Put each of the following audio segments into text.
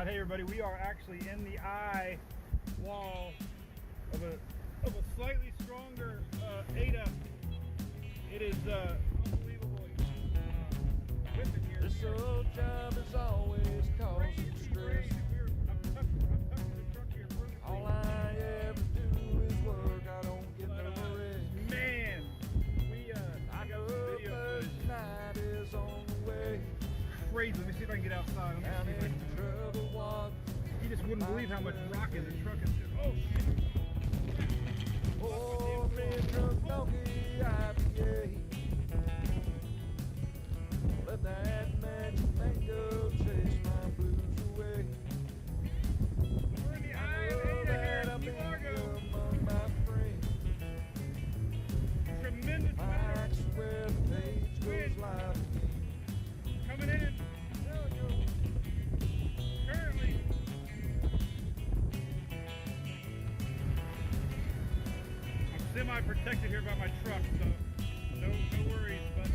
Hey everybody, we are actually in the eye wall of a slightly stronger Ada. It is unbelievable whipping here. This old job is always causing stress. I'm touching the truck here. All I ever do is work. I don't get no rest. Man, I got some video first footage. night is on the way. Crazy. Let me see if I can get outside. Down in trouble walk. You just wouldn't believe how much rocking the truck is doing. Oh shit! Oh, man, drunk donkey IPA. Let that magic mango chase my blues away. We're in the eye of Ada here in Key Largo. Among my friends. Tremendous I swear the page goes live again. coming in. Currently, I'm semi-protected here by my truck, so no worries. But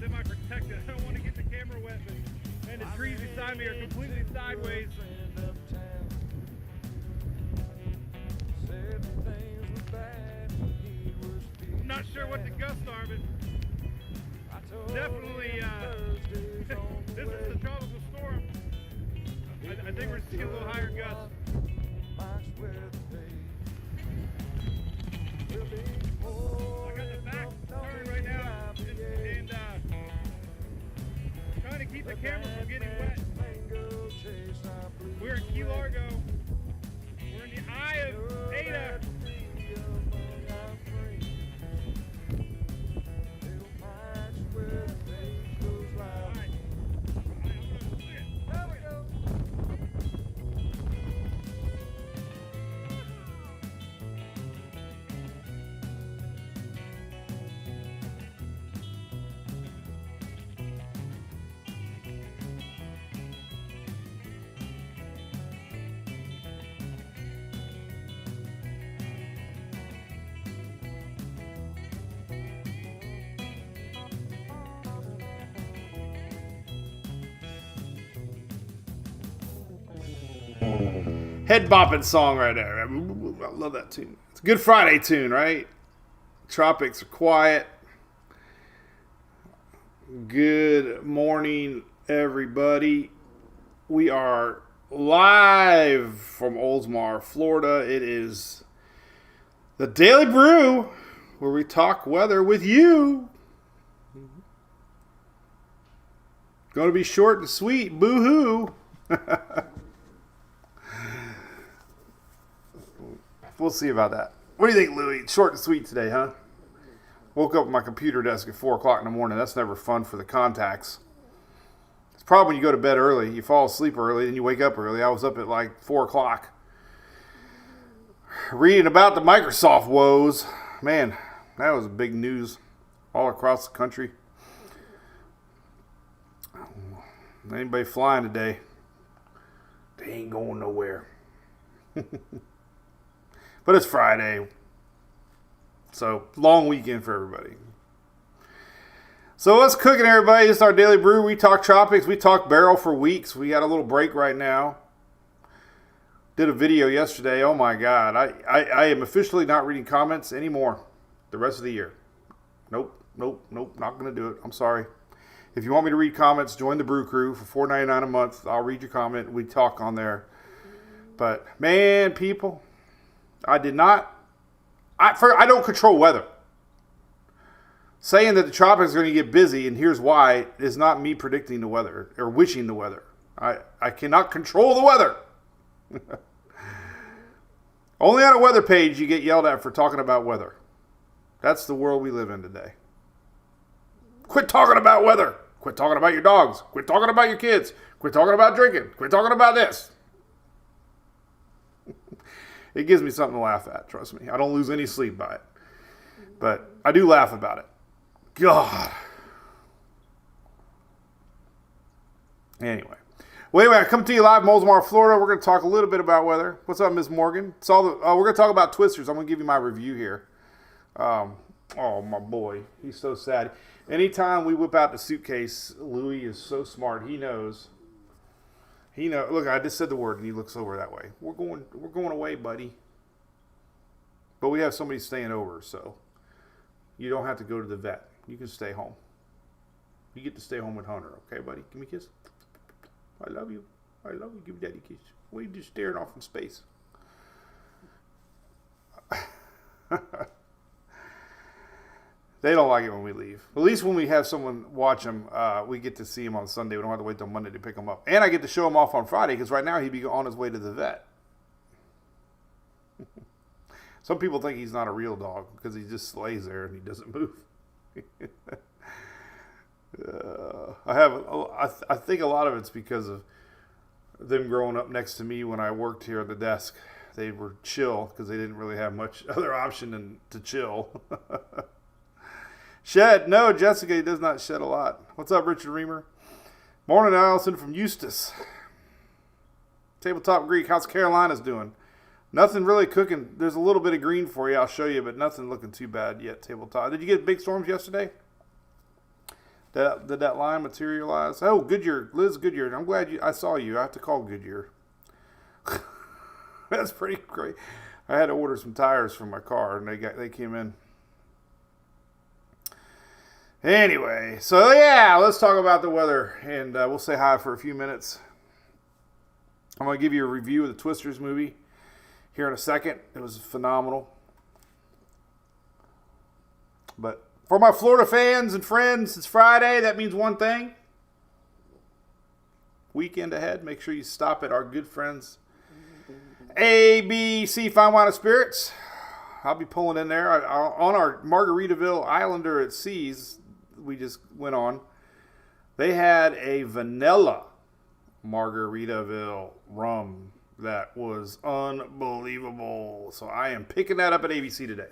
semi-protected. I don't want to get the camera wet, but the trees beside me are completely sideways. I'm not sure what the gusts are, but definitely this is a tropical storm. I think we're seeing a little higher gusts. I got the back turned right now and trying to keep the camera from getting wet. We're in Key Largo. We're in the eye of Ada. Head bopping song right there. I love that tune. It's a Good Friday tune, right? Tropics are quiet. Good morning, everybody. We are live from Oldsmar, Florida. It is the Daily Brew, where we talk weather with you. Going to be short and sweet. Boo-hoo. We'll see about that. What do you think, Louie? Short and sweet today, huh? Woke up at my computer desk at 4 o'clock in the morning. That's never fun for the contacts. It's probably when you go to bed early. You fall asleep early, and you wake up early. I was up at like 4 o'clock. Reading about the Microsoft woes. Man, that was big news all across the country. Anybody flying today? They ain't going nowhere. But it's Friday. So, long weekend for everybody. So, what's cooking, everybody? It's our Daily Brew. We talk tropics. We talk Beryl for weeks. We got a little break right now. Did a video yesterday. Oh, my God. I am officially not reading comments anymore the rest of the year. Nope. Not going to do it. I'm sorry. If you want me to read comments, join the Brew Crew for $4.99 a month. I'll read your comment. We talk on there. But, man, people... I don't control weather. Saying that the tropics are going to get busy, and here's why, is not me predicting the weather or wishing the weather. I cannot control the weather. Only on a weather page you get yelled at for talking about weather. That's the world we live in today. Quit talking about weather. Quit talking about your dogs. Quit talking about your kids. Quit talking about drinking. Quit talking about this. It gives me something to laugh at, trust me. I don't lose any sleep by it. But I do laugh about it. God. Anyway. Well, anyway, I come to you live from Oldsmar, Florida. We're going to talk a little bit about weather. What's up, Ms. Morgan? We're going to talk about Twisters. I'm going to give you my review here. Oh, my boy. He's so sad. Anytime we whip out the suitcase, Louis is so smart. He knows. Look, I just said the word and he looks over that way. We're going away, buddy. But we have somebody staying over, so you don't have to go to the vet. You can stay home. You get to stay home with Hunter, okay, buddy? Give me a kiss. I love you. I love you. Give daddy a kiss. What are you just staring off in space? They don't like it when we leave. At least when we have someone watch them, we get to see him on Sunday. We don't have to wait till Monday to pick him up. And I get to show him off on Friday because right now he'd be on his way to the vet. Some people think he's not a real dog because he just lays there and he doesn't move. I think a lot of it's because of them growing up next to me when I worked here at the desk. They were chill because they didn't really have much other option than to chill. Shed. No, Jessica, he does not shed a lot. What's up, Richard Reamer? Morning, Allison from Eustis. Tabletop Greek. How's Carolina's doing? Nothing really cooking. There's a little bit of green for you. I'll show you, but nothing looking too bad yet, Tabletop. Did you get big storms yesterday? Did that line materialize? Oh, Goodyear. Liz Goodyear. I'm glad I saw you. I have to call Goodyear. That's pretty great. I had to order some tires for my car, and they came in. Anyway, so yeah, let's talk about the weather, and we'll say hi for a few minutes. I'm going to give you a review of the Twisters movie here in a second. It was phenomenal. But for my Florida fans and friends, it's Friday. That means one thing. Weekend ahead. Make sure you stop at our good friends ABC Fine Wine and Spirits. I'll be pulling in there. On our Margaritaville Islander at Seas, we just went on. They had a vanilla Margaritaville rum that was unbelievable. So I am picking that up at ABC today.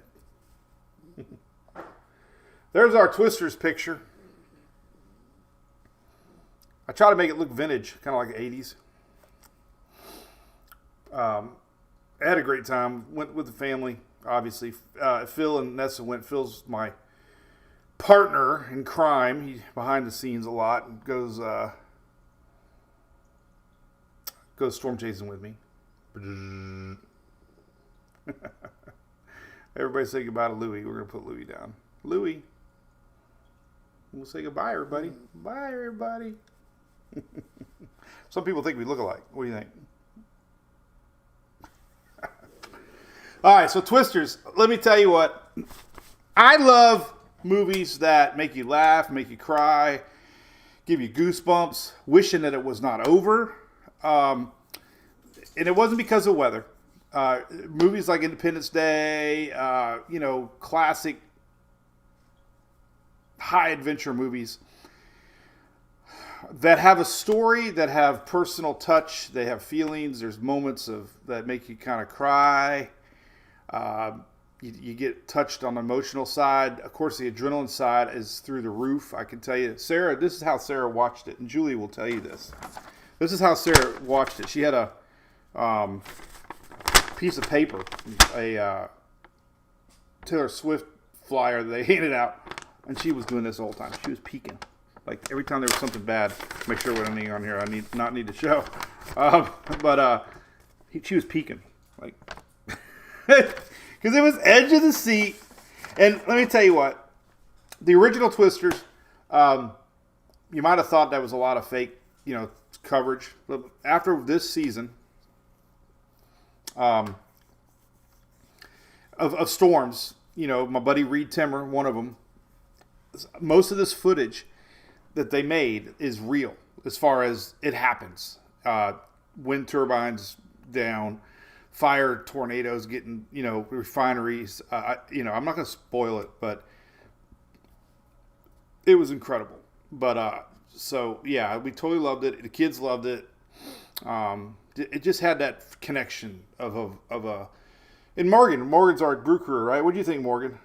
There's our Twisters picture. I try to make it look vintage, kind of like the 80s. I had a great time. Went with the family, obviously. Phil and Nessa went. Phil's my partner in crime. He's behind the scenes a lot and goes storm chasing with me. Everybody say goodbye to Louie. We're going to put Louie down. Louie. We'll say goodbye, everybody. Bye, everybody. Some people think we look alike. What do you think? All right, so Twisters. Let me tell you what. I love movies that make you laugh, make you cry, give you goosebumps, wishing that it was not over. And it wasn't because of weather. Movies like Independence Day, classic high adventure movies that have a story, that have personal touch, they have feelings. There's moments that make you kind of cry. You get touched on the emotional side. Of course, the adrenaline side is through the roof. I can tell you, Sarah, this is how Sarah watched it, and Julie will tell you this. This is how Sarah watched it. She had a piece of paper, a Taylor Swift flyer that they handed out, and she was doing this the whole time. She was peeking. Like, every time there was something bad, make sure what anything on here I not need to show. She was peeking. Like, because it was edge of the seat. And let me tell you what. The original Twisters, you might have thought that was a lot of fake, coverage. But after this season of storms, my buddy Reed Timmer, one of them, most of this footage that they made is real as far as it happens. Wind turbines down, fire tornadoes getting, refineries. I'm not going to spoil it, but it was incredible. But so yeah, we totally loved it. The kids loved it. It just had that connection of a. And Morgan's our brew crew, right? What do you think, Morgan?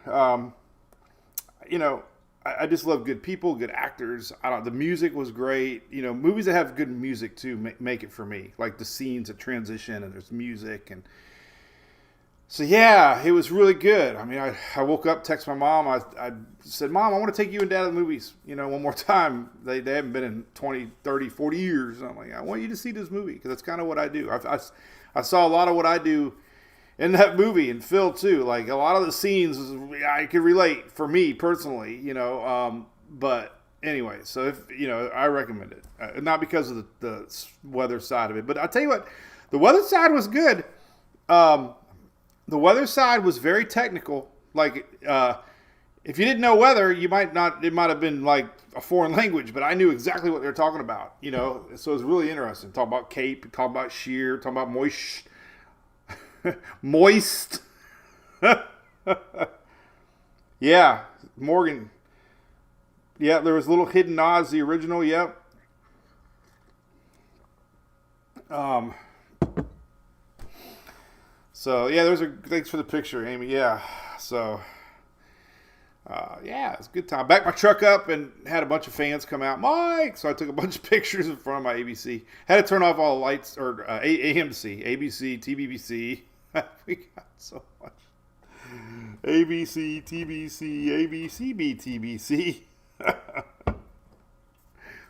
I just love good people, good actors. The music was great. Movies that have good music too make it for me. Like the scenes that transition and there's music, and So yeah, it was really good. I mean, I woke up, texted my mom. I said, Mom, I want to take you and Dad to the movies, one more time. They haven't been in 20, 30, 40 years. And I'm like, I want you to see this movie because that's kind of what I do. I saw a lot of what I do in that movie, and Phil too. Like a lot of the scenes, I could relate for me personally, but anyway, so if, I recommend it. Not because of the weather side of it, but I'll tell you what, the weather side was good. The weather side was very technical. Like, if you didn't know weather, you might not. It might have been like a foreign language, but I knew exactly what they were talking about. So it was really interesting. Talk about cape, talk about shear, talk about moist, moist. Yeah, Morgan. Yeah, there was little hidden nods. The original. Yep. So yeah, thanks for the picture, Amy. Yeah, so yeah, it's a good time. Backed my truck up and had a bunch of fans come out, Mike. So I took a bunch of pictures in front of my ABC. Had to turn off all the lights or AMC, ABC, TBBC. We got so much. ABC, TBC, ABCB, TBC.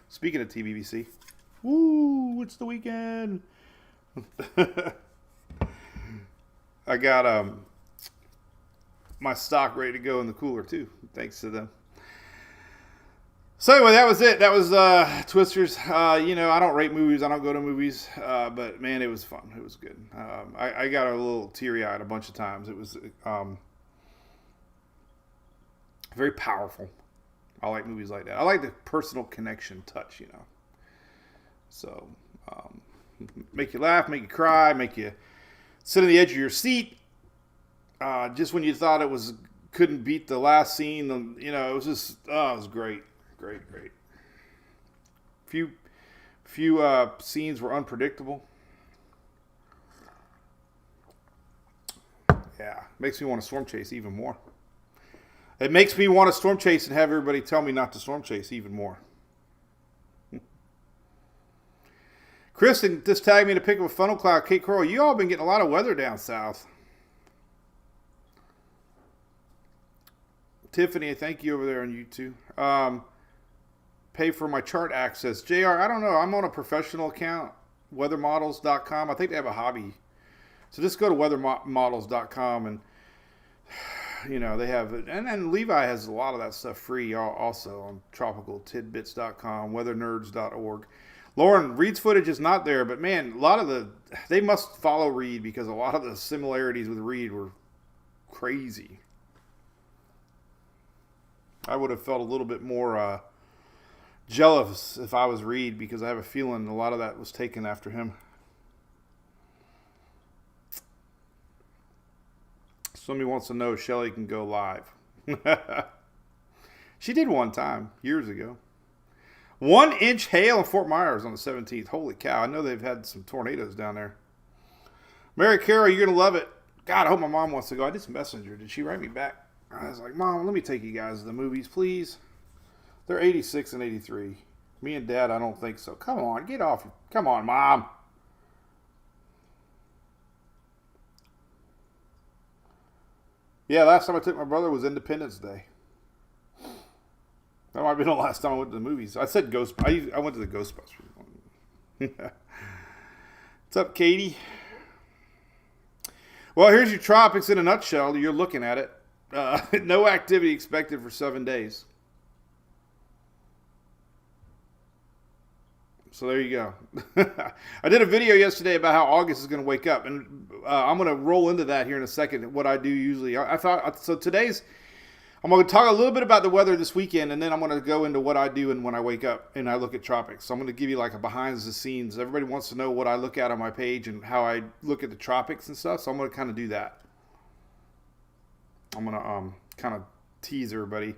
Speaking of TBBC, woo! It's the weekend. I got my stock ready to go in the cooler too, thanks to them. So anyway, that was it. That was Twisters. I don't rate movies. I don't go to movies. But man, it was fun. It was good. I got a little teary-eyed a bunch of times. It was very powerful. I like movies like that. I like the personal connection touch, So, make you laugh, make you cry, make you sit on the edge of your seat. Just when you thought couldn't beat the last scene, it was just, it was great. Great. Few scenes were unpredictable. Yeah, makes me want to storm chase even more. It makes me want to storm chase and have everybody tell me not to storm chase even more. Kristen just tagged me to pick up a funnel cloud. Kate Coral, you all been getting a lot of weather down south. Tiffany, thank you over there on YouTube. Pay for my chart access. JR, I don't know. I'm on a professional account, weathermodels.com. I think they have a hobby. So just go to weathermodels.com and, they have it. And then Levi has a lot of that stuff free also on tropicaltidbits.com, weathernerds.org. Lauren, Reed's footage is not there, but man, they must follow Reed because a lot of the similarities with Reed were crazy. I would have felt a little bit more jealous if I was Reed because I have a feeling a lot of that was taken after him. Somebody wants to know if Shelly can go live. She did one time, years ago. 1-inch hail in Fort Myers on the 17th. Holy cow. I know they've had some tornadoes down there. Mary Carol, you're going to love it. God, I hope my mom wants to go. I did some messenger. Did she write me back? I was like, Mom, let me take you guys to the movies, please. They're 86 and 83. Me and Dad, I don't think so. Come on, get off. Come on, Mom. Yeah, last time I took my brother was Independence Day. That might have been the last time I went to the movies. I said I went to the Ghostbusters. What's up, Katie? Well, here's your tropics in a nutshell. You're looking at it. No activity expected for 7 days. So there you go. I did a video yesterday about how August is going to wake up, and I'm going to roll into that here in a second. What I do usually, I'm going to talk a little bit about the weather this weekend, and then I'm going to go into what I do and when I wake up and I look at tropics. So I'm going to give you like a behind the scenes. Everybody wants to know what I look at on my page and how I look at the tropics and stuff. So I'm going to kind of do that. I'm going to kind of tease everybody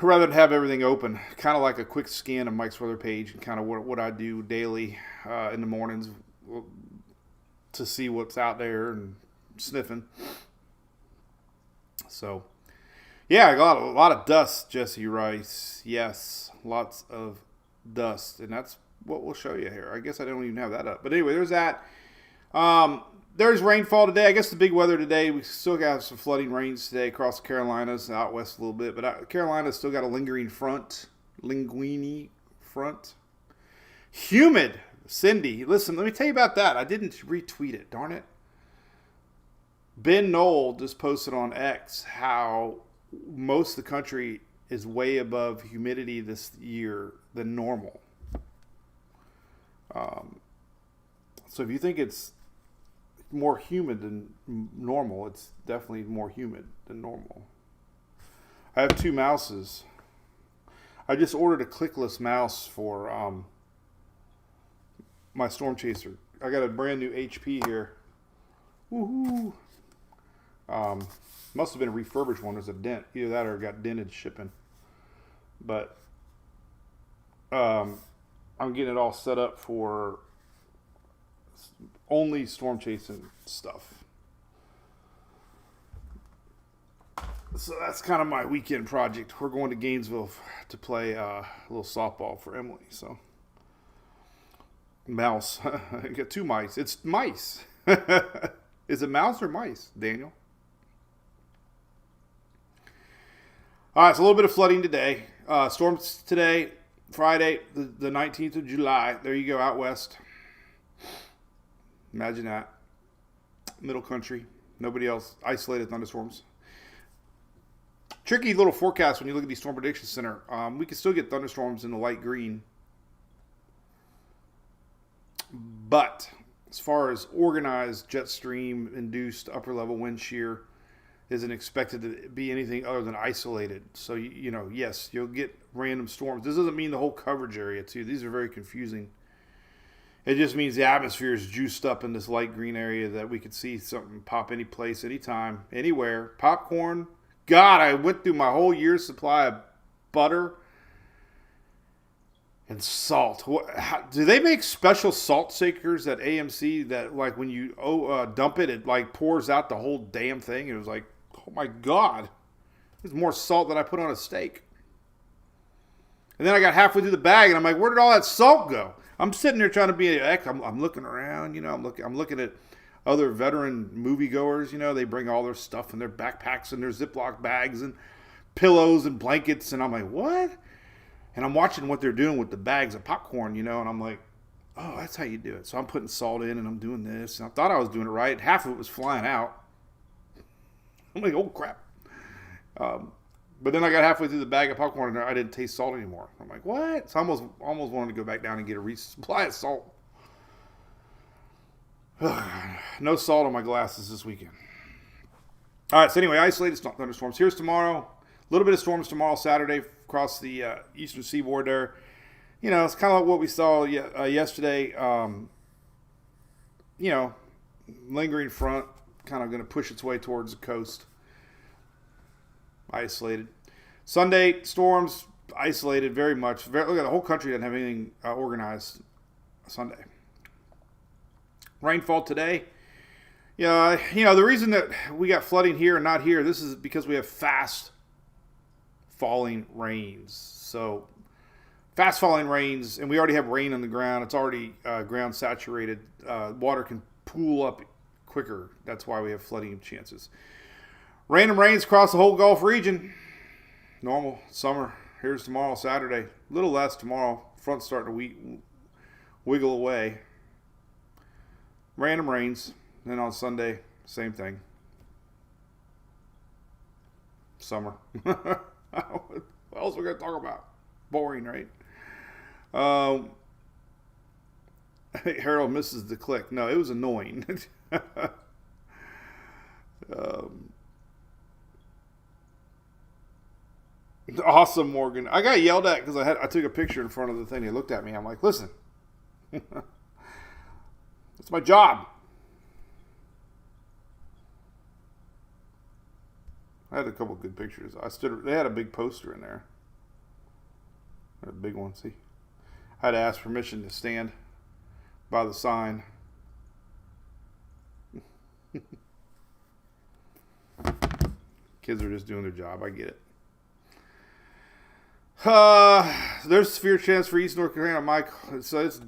rather than have everything open. Kind of like a quick scan of Mike's weather page and kind of what I do daily in the mornings to see what's out there and sniffing. So, yeah, I got a lot of dust, Jesse Rice. Yes, lots of dust. And that's what we'll show you here. I guess I don't even have that up. But anyway, there's that. There's rainfall today. I guess the big weather today, we still got some flooding rains today across the Carolinas, out west a little bit. But Carolina's still got a lingering front. Linguini front. Humid. Cindy, listen, let me tell you about that. I didn't retweet it, darn it. Ben Knoll just posted on X how most of the country is way above humidity this year than normal. So if you think it's more humid than normal, it's definitely more humid than normal. I have 2 mouses. I just ordered a clickless mouse for my Storm Chaser. I got a brand new HP here. Woohoo! Must have been a refurbished one. There's a dent. Either that or it got dented shipping. But I'm getting it all set up for only storm chasing stuff. So that's kind of my weekend project. We're going to Gainesville to play a little softball for Emily. So mouse. I got 2 mice. It's mice. Is it mouse or mice, Daniel? All right, it's a little bit of flooding today. Storms today, Friday, the 19th of July. There you go, out west. Imagine that. Middle country. Nobody else. Isolated thunderstorms. Tricky little forecast when you look at the Storm Prediction Center. We can still get thunderstorms in the light green. But as far as organized jet stream induced upper level wind shear isn't expected to be anything other than isolated. So, you know, yes, you'll get random storms. This doesn't mean the whole coverage area, too. These are very confusing. It just means the atmosphere is juiced up in this light green area that we could see something pop any place, anytime, anywhere. Popcorn. God, I went through my whole year's supply of butter and salt. Do they make special salt shakers at AMC that, like, when you dump it, it, like, pours out the whole damn thing? It was like, oh, my God. There's more salt than I put on a steak. And then I got halfway through the bag, and I'm like, where did all that salt go? I'm sitting there trying to be I'm looking around, you know. I'm looking at other veteran moviegoers, you know. They bring all their stuff in their backpacks and their Ziploc bags and pillows and blankets. And I'm like, what? And I'm watching what they're doing with the bags of popcorn, you know. And I'm like, oh, that's how you do it. So I'm putting salt in and I'm doing this. And I thought I was doing it right. Half of it was flying out. I'm like, oh, crap. But then I got halfway through the bag of popcorn and I didn't taste salt anymore. I'm like, what? So I almost wanted to go back down and get a resupply of salt. No salt on my glasses this weekend. All right, so anyway, isolated thunderstorms. Here's tomorrow. A little bit of storms tomorrow, Saturday, across the eastern seaboard there. You know, it's kind of like what we saw yesterday. You know, lingering front, kind of going to push its way towards the coast. Isolated. Sunday, storms, isolated very much. Look at the whole country doesn't have anything organized Sunday. Rainfall today. Yeah, you know, the reason that we got flooding here and not here, this is because we have fast falling rains. So fast falling rains, and we already have rain on the ground. It's already ground saturated. Water can pool up quicker. That's why we have flooding chances. Random rains across the whole Gulf region. Normal summer. Here's tomorrow, Saturday. A little less tomorrow. Front's starting to wiggle away. Random rains. Then on Sunday, same thing. Summer. What else are we going to talk about? Boring, right? Harold misses the click. No, it was annoying. Awesome, Morgan. I got yelled at because I took a picture in front of the thing. They looked at me. I'm like, listen, it's my job. I had a couple good pictures. They had a big poster in there. A big one. See, I had to ask permission to stand by the sign. Kids are just doing their job. I get it. there's severe chance for East North Carolina, Mike. So it's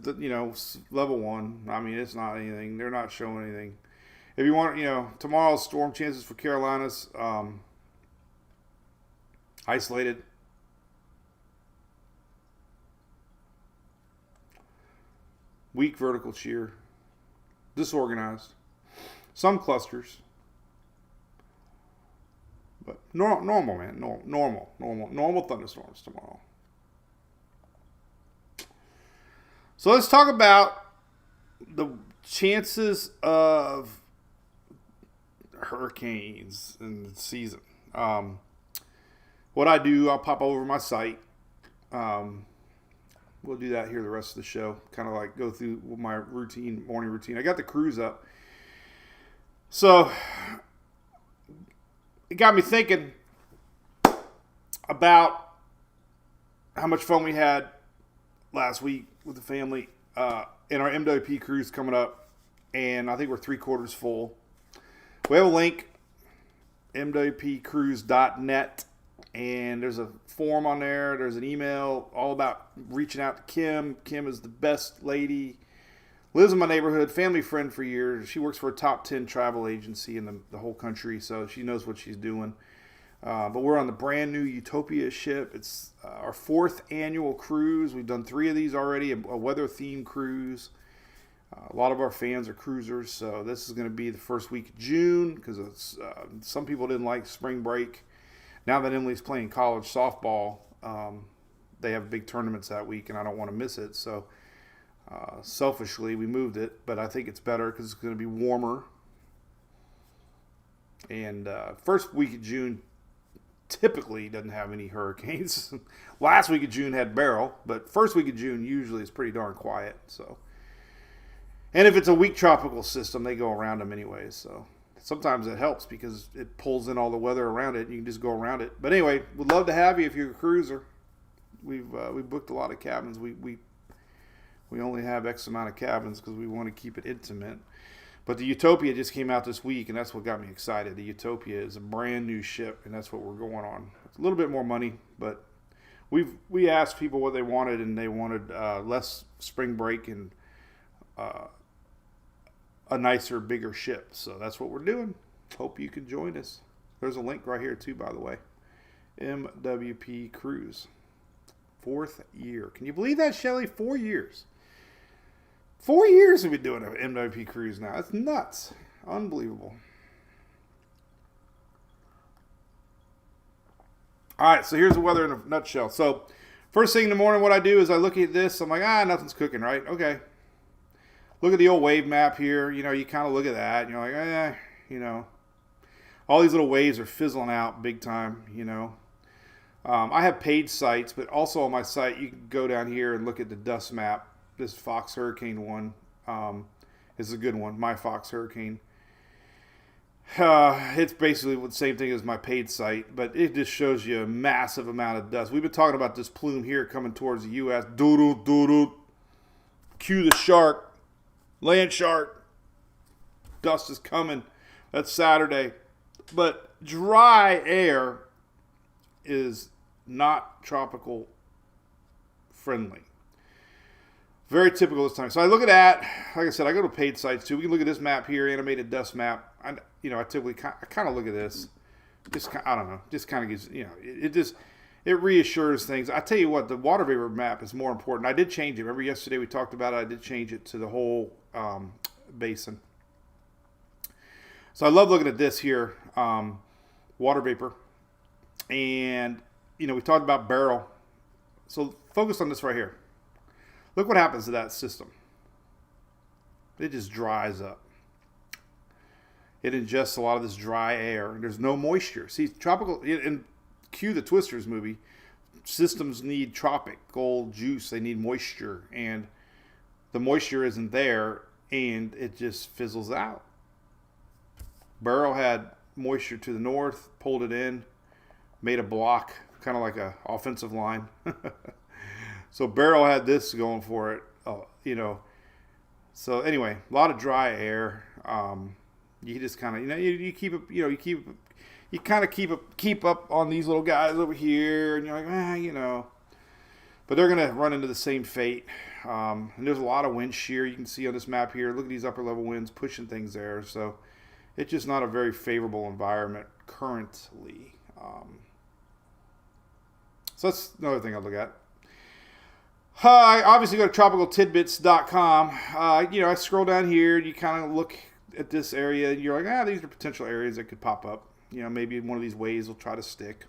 level 1. I mean, it's not anything. They're not showing anything. If you want, tomorrow's storm chances for Carolinas, isolated. Weak vertical shear. Disorganized. Some clusters. But normal, man. Normal thunderstorms tomorrow. So let's talk about the chances of hurricanes in the season. What I do, I'll pop over my site. We'll do that here the rest of the show. Kind of like go through my morning routine. I got the cruise up. So it got me thinking about how much fun we had last week with the family in our MWP cruise coming up. And I think we're 3/4 full. We have a link, mwpcruise.net. And there's a form on there. There's an email all about reaching out to Kim. Kim is the best lady. Lives in my neighborhood. Family friend for years. She works for a top 10 travel agency in the whole country. So she knows what she's doing. But we're on the brand new Utopia ship. It's our 4th annual cruise. We've done 3 of these already. A weather-themed cruise. A lot of our fans are cruisers. So this is going to be the first week of June. Because some people didn't like spring break. Now that Emily's playing college softball, they have big tournaments that week, and I don't want to miss it. So, selfishly, we moved it, but I think it's better because it's going to be warmer. And first week of June typically doesn't have any hurricanes. Last week of June had Beryl, but first week of June usually is pretty darn quiet. So, and if it's a weak tropical system, they go around them anyways. So. Sometimes it helps because it pulls in all the weather around it. And you can just go around it. But anyway, we'd love to have you if you're a cruiser. We've booked a lot of cabins. We only have X amount of cabins because we want to keep it intimate. But the Utopia just came out this week, and that's what got me excited. The Utopia is a brand new ship, and that's what we're going on. It's a little bit more money, but we asked people what they wanted, and they wanted less spring break and a nicer, bigger ship. So that's what we're doing. Hope you can join us. There's a link right here too, by the way. MWP Cruise. 4th year. Can you believe that, Shelly? 4 years. 4 years we've been doing an MWP Cruise now. That's nuts. Unbelievable. All right, so here's the weather in a nutshell. So first thing in the morning, what I do is I look at this. I'm like, nothing's cooking, right? Okay. Look at the old wave map here. You kind of look at that. And you're like, all these little waves are fizzling out big time, I have paid sites, but also on my site, you can go down here and look at the dust map. This Fox Hurricane one is a good one, my Fox Hurricane. It's basically the same thing as my paid site, but it just shows you a massive amount of dust. We've been talking about this plume here coming towards the U.S. Doodle, doodle. Cue the shark. Land shark. Dust is coming. That's Saturday. But dry air is not tropical friendly. Very typical this time. So I look at that. Like I said, I go to paid sites too. We can look at this map here, animated dust map. I typically kind of look at this. I don't know. Just kind of gives, it reassures things. I tell you what, the water vapor map is more important. I did change it. Remember yesterday we talked about it. I did change it to the whole basin. So I love looking at this here, water vapor. And, we talked about Beryl. So focus on this right here. Look what happens to that system. It just dries up. It ingests a lot of this dry air. There's no moisture. See, tropical, and cue the Twisters movie, systems need tropical juice. They need moisture. And the moisture isn't there, and it just fizzles out. Beryl had moisture to the north, pulled it in, made a block, kind of like an offensive line. So Beryl had this going for it, So anyway, a lot of dry air. You just kind of, you keep it, you kind of keep up on these little guys over here, and you're like, But they're going to run into the same fate. And there's a lot of wind shear you can see on this map here. Look at these upper level winds pushing things there. So it's just not a very favorable environment currently. So that's another thing I'll look at. I obviously go to tropicaltidbits.com. I scroll down here. You kind of look at this area. And you're like, these are potential areas that could pop up. Maybe one of these waves will try to stick.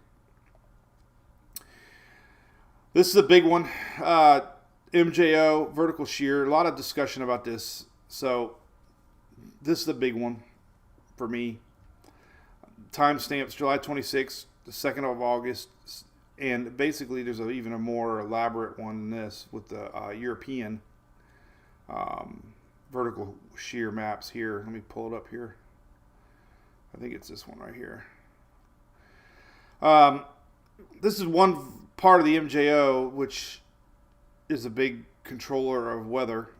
This is a big one. MJO, vertical shear. A lot of discussion about this. So this is the big one for me. Timestamps July 26th, the 2nd of August. And basically there's even a more elaborate one than this with the European vertical shear maps here. Let me pull it up here. I think it's this one right here. This is one part of the MJO, which is a big controller of weather.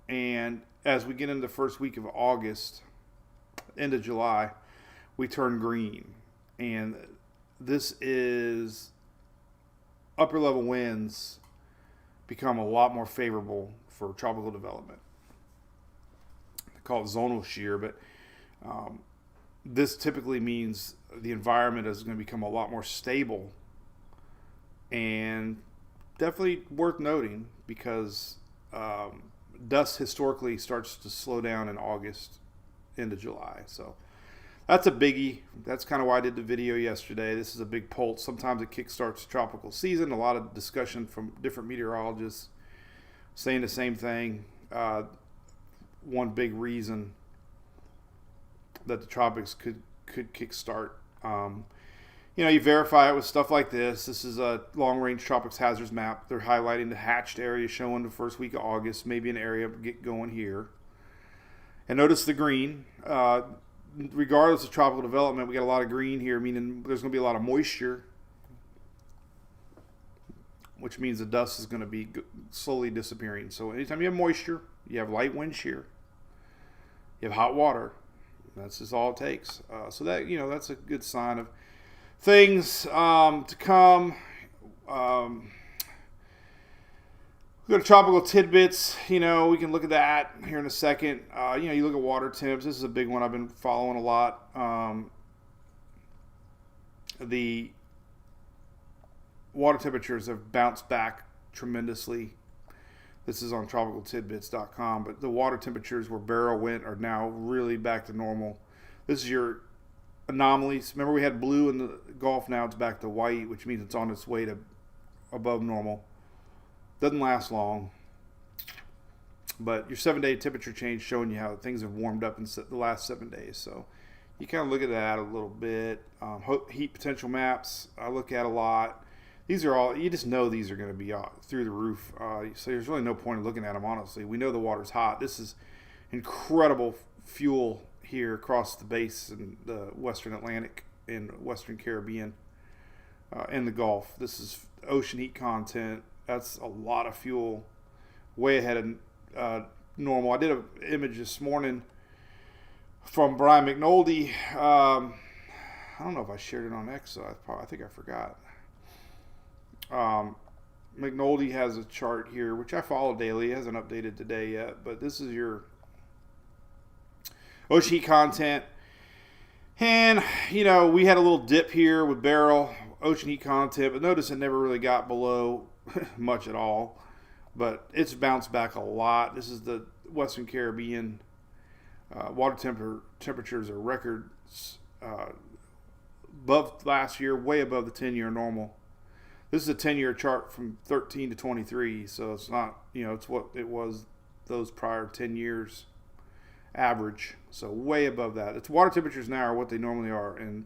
And as we get into the first week of August, end of July, we turn green. And this is upper level winds become a lot more favorable for tropical development. They call it zonal shear, but this typically means the environment is going to become a lot more stable. And definitely worth noting because dust historically starts to slow down in August into July. So that's a biggie. That's kind of why I did the video yesterday. This is a big pulse. Sometimes it kickstarts the tropical season. A lot of discussion from different meteorologists saying the same thing. One big reason that the tropics could kickstart. You verify it with stuff like this. This is a long-range tropics hazards map. They're highlighting the hatched area showing the first week of August, maybe an area get going here. And notice the green. Regardless of tropical development, we got a lot of green here, meaning there's going to be a lot of moisture, which means the dust is going to be slowly disappearing. So anytime you have moisture, you have light wind shear, you have hot water. That's just all it takes. So that that's a good sign of things to come. We go to tropical tidbits. We can look at that here in a second. You look at water temps. This is a big one I've been following a lot. The water temperatures have bounced back tremendously. This is on tropicaltidbits.com, but the water temperatures where Beryl went are now really back to normal. This is your anomalies. Remember we had blue in the Gulf, now it's back to white, which means it's on its way to above normal. Doesn't last long, but your 7-day temperature change showing you how things have warmed up in the last 7 days. So you kind of look at that a little bit. Heat potential maps I look at a lot. These are all, you just know these are going to be through the roof. So there's really no point in looking at them, honestly. We know the water's hot. This is incredible fuel here across the base in the Western Atlantic and Western Caribbean and the Gulf. This is ocean heat content. That's a lot of fuel, way ahead of normal. I did an image this morning from Brian McNulty. I don't know if I shared it on X, so I think I forgot. McNulty has a chart here, which I follow daily. It hasn't updated today yet, but this is your ocean heat content. And, we had a little dip here with Beryl, ocean heat content, but notice it never really got below much at all, but it's bounced back a lot. This is the Western Caribbean. Water temperatures are records above last year, way above the 10-year normal. This is a 10-year chart from 13 to 23, so it's not, it's what it was those prior 10 years average, so way above that. Its water temperatures now are what they normally are in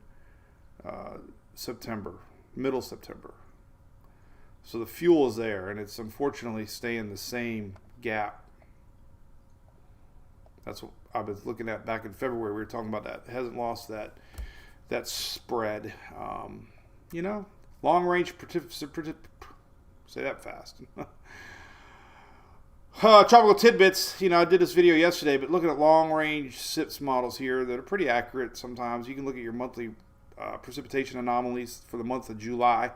September, middle September. So the fuel is there, and it's unfortunately staying the same gap. That's what I was looking at back in February. We were talking about that. It hasn't lost that spread. Long range say that fast. Tropical tidbits. I did this video yesterday, but looking at long range SIPS models here that are pretty accurate sometimes. You can look at your monthly precipitation anomalies for the month of July.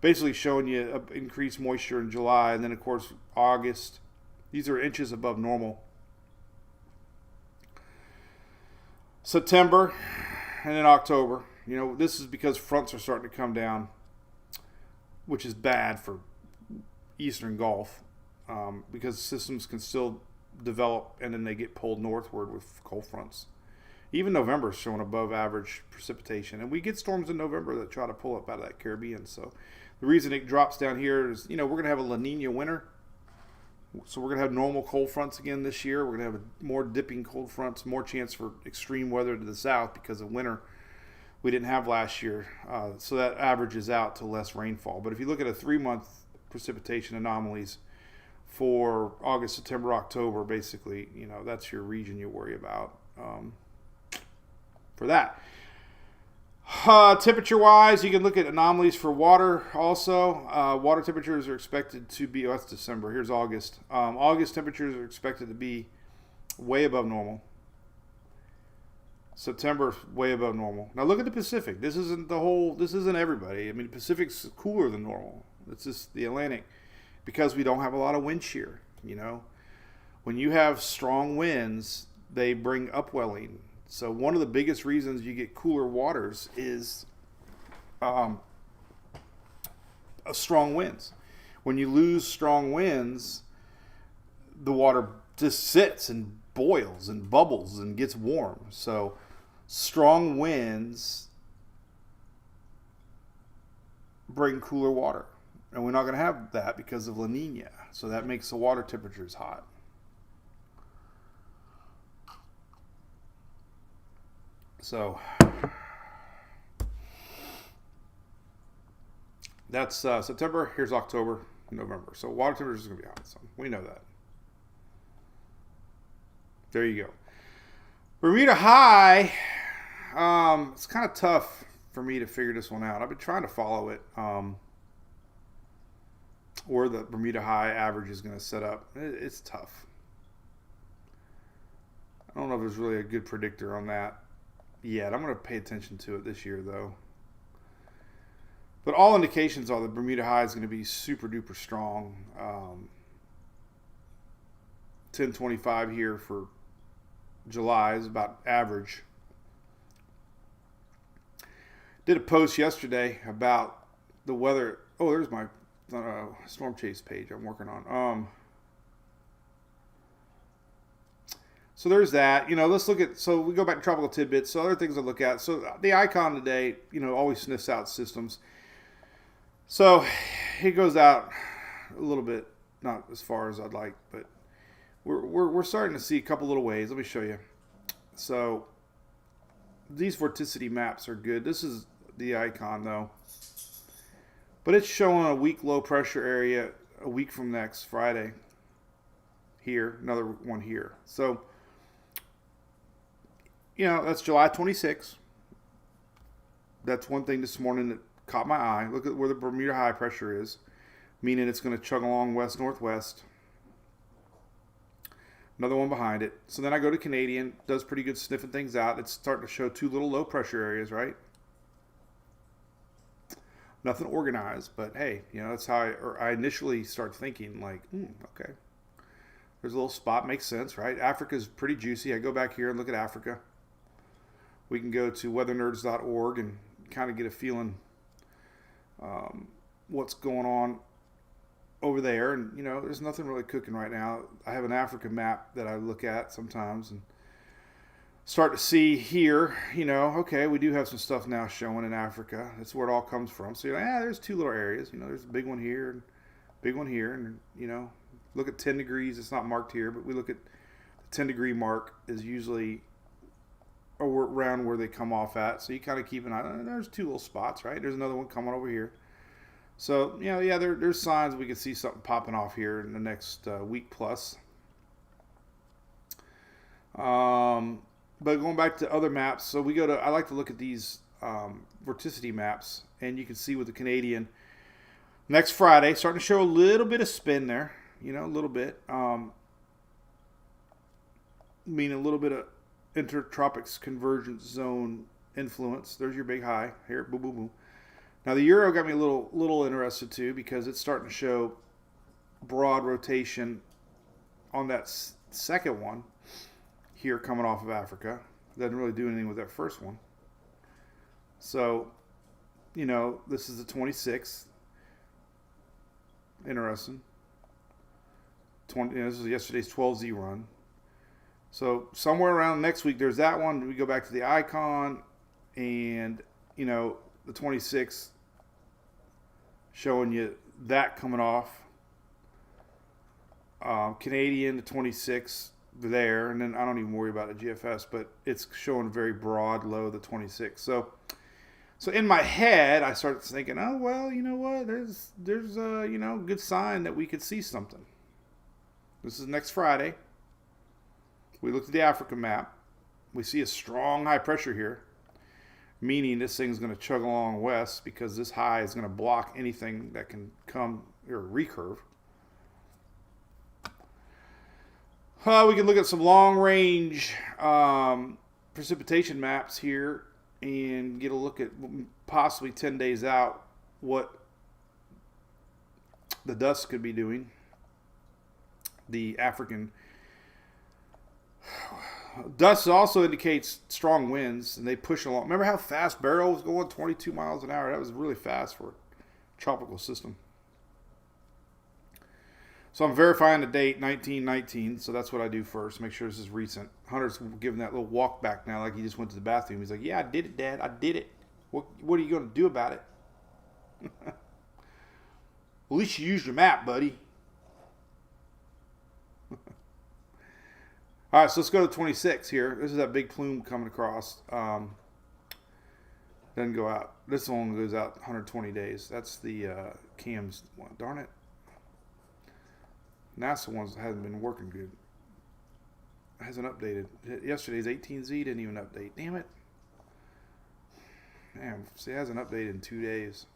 basically showing you increased moisture in July, and then of course August. These are inches above normal. September, and then October. This is because fronts are starting to come down, which is bad for Eastern Gulf, because systems can still develop and then they get pulled northward with cold fronts. Even November is showing above average precipitation, and we get storms in November that try to pull up out of that Caribbean. So the reason it drops down here is, we're going to have a La Nina winter. So we're going to have normal cold fronts again this year. We're going to have more dipping cold fronts, more chance for extreme weather to the south because of winter we didn't have last year. So that averages out to less rainfall. But if you look at a 3-month precipitation anomalies for August, September, October, basically, that's your region you worry about for that. Temperature-wise, you can look at anomalies for water also. Water temperatures are expected to be, that's December. Here's August. August temperatures are expected to be way above normal. September, way above normal. Now look at the Pacific. This isn't everybody. I mean, the Pacific's cooler than normal. It's just the Atlantic, because we don't have a lot of wind shear. When you have strong winds, they bring upwelling. So one of the biggest reasons you get cooler waters is strong winds. When you lose strong winds, the water just sits and boils and bubbles and gets warm. So strong winds bring cooler water. And we're not going to have that because of La Nina. So that makes the water temperatures hot. So that's September. Here's October, November. So water temperature is going to be hot. So we know that. There you go. Bermuda High. It's kind of tough for me to figure this one out. I've been trying to follow it. Where the Bermuda High average is going to set up. It's tough. I don't know if there's really a good predictor on that yet. I'm going to pay attention to it this year, though. But all indications are the Bermuda High is going to be super duper strong. 1025 here for July is about average. Did a post yesterday about the weather. Oh, there's my storm chase page I'm working on. So there's that. Let's look at, so we go back to tropical tidbits. So other things to look at. So the icon today, always sniffs out systems. So it goes out a little bit, not as far as I'd like, but we're starting to see a couple little waves. Let me show you. So these vorticity maps are good. This is the icon though, but it's showing a weak low pressure area a week from next Friday. Here, another one here. So that's July 26th. That's one thing this morning that caught my eye. Look at where the Bermuda high pressure is, meaning it's going to chug along west-northwest. Another one behind it. So then I go to Canadian, does pretty good sniffing things out. It's starting to show two little low pressure areas, right? Nothing organized, but hey, that's how I initially start thinking, like, okay. There's a little spot, makes sense, right? Africa's pretty juicy. I go back here and look at Africa. We can go to weathernerds.org and kind of get a feeling what's going on over there. And, there's nothing really cooking right now. I have an Africa map that I look at sometimes and start to see here, okay, we do have some stuff now showing in Africa. That's where it all comes from. So, there's two little areas. There's a big one here and big one here. And, look at 10 degrees. It's not marked here, but we look at the 10 degree mark is usually around where they come off at. So you kind of keep an eye on it. There's two little spots, right? There's another one coming over here. So, there's signs we could see something popping off here in the next week plus. But going back to other maps, so I like to look at these vorticity maps, and you can see with the Canadian next Friday, starting to show a little bit of spin there. A little bit. Meaning a little bit of intertropics convergence zone influence. There's your big high here. Boom, boom, boom. Now the euro got me a little interested too, because it's starting to show broad rotation on that second one here coming off of Africa. Doesn't really do anything with that first one. So, this is the 26th. Interesting. This is yesterday's 12Z run. So somewhere around next week, there's that one. We go back to the icon, and the 26th showing you that coming off. Canadian, the 26th there, and then I don't even worry about the GFS, but it's showing very broad low, the 26th. So in my head, I started thinking, oh well, you know what? There's a good sign that we could see something. This is next Friday. We looked at the African map. We see a strong high pressure here, meaning this thing's going to chug along west, because this high is going to block anything that can come or recurve. We can look at some long range precipitation maps here and get a look at possibly 10 days out what the dust could be doing. The African dust also indicates strong winds, and they push along. Remember how fast Beryl was going? 22 miles an hour. That was really fast for a tropical system. So I'm verifying the date, 1919. So that's what I do first. Make sure this is recent. Hunter's giving that little walk back now, like he just went to the bathroom. He's like, "Yeah, I did it, Dad. I did it. What are you going to do about it?" At least you used your map, buddy. All right, so let's go to 26 here. This is that big plume coming across. Doesn't go out. This one goes out 120 days. That's the CAMS one. Darn it. NASA ones hasn't been working good. It hasn't updated. Yesterday's 18Z didn't even update. Damn it. Damn, see, it hasn't updated in 2 days.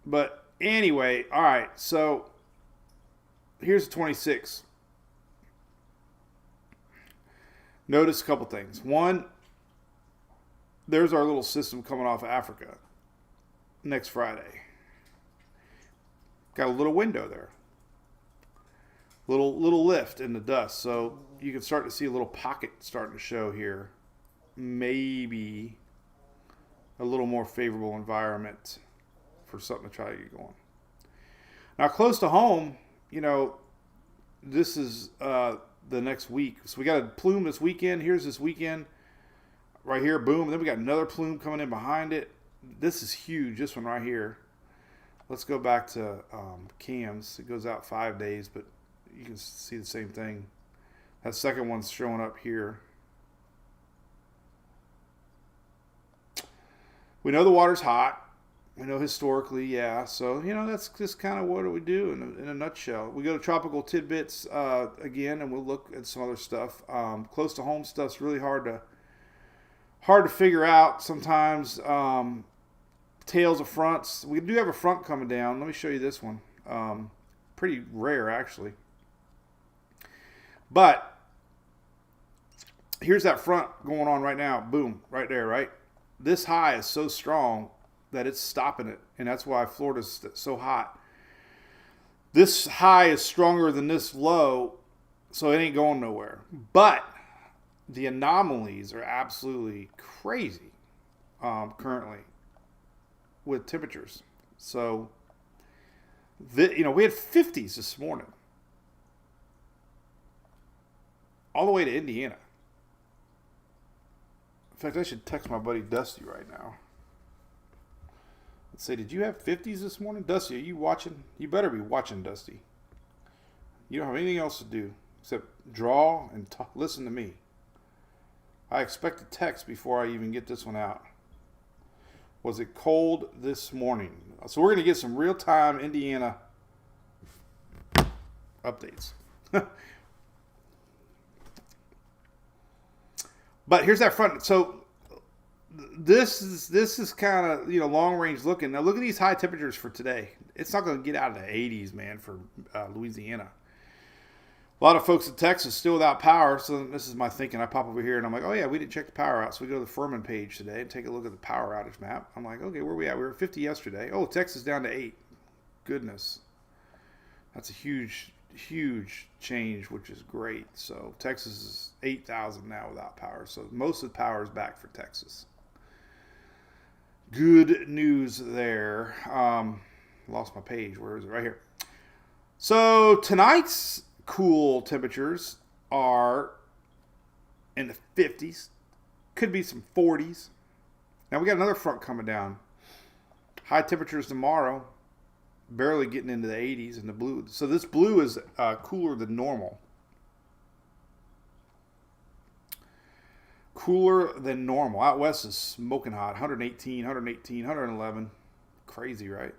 But anyway, all right, so here's the 26. Notice a couple things. One, there's our little system coming off of Africa next Friday. Got a little window there. Little lift in the dust. So you can start to see a little pocket starting to show here. Maybe a little more favorable environment for something to try to get going. Now, close to home, this is the next week. So we got a plume this weekend. Here's this weekend right here. Boom. And then we got another plume coming in behind it. This is huge. This one right here. Let's go back to CAMS. It goes out 5 days, but you can see the same thing. That second one's showing up here. We know the water's hot. We know historically, yeah. So, that's just kind of what do we do in a nutshell. We go to tropical tidbits again, and we'll look at some other stuff. Close to home stuff's really hard to figure out sometimes. Tails of fronts. We do have a front coming down. Let me show you this one. Pretty rare, actually. But here's that front going on right now. Boom, right there, right? This high is so strong that it's stopping it, and that's why Florida's so hot. This high is stronger than this low, so it ain't going nowhere. But the anomalies are absolutely crazy currently with temperatures. So, we had 50s this morning, all the way to Indiana. In fact, I should text my buddy Dusty right now. Let's say, did you have 50s this morning? Dusty, are you watching? You better be watching, Dusty. You don't have anything else to do except draw and listen to me. I expect a text before I even get this one out. Was it cold this morning? So we're going to get some real-time Indiana updates. But here's that front. So this is kind of long range looking. Now look at these high temperatures for today. It's not going to get out of the 80s, man, for Louisiana. A lot of folks in Texas still without power. So this is my thinking. I pop over here and I'm like, oh yeah, we didn't check the power out. So we go to the Furman page today and take a look at the power outage map. I'm like, okay, where are we at? We were at 50 yesterday. Oh, Texas down to 8. Goodness. That's a huge, huge change, which is great. So Texas is 8,000 now without power. So most of the power is back for Texas. Good news there. Lost my page. Where is it? Right here. So tonight's cool temperatures are in the 50s. Could be some 40s. Now we got another front coming down. High temperatures tomorrow. Barely getting into the 80s in the blue. So this blue is cooler than normal. Cooler than normal. Out west is smoking hot. 118, 118, 111. Crazy, right?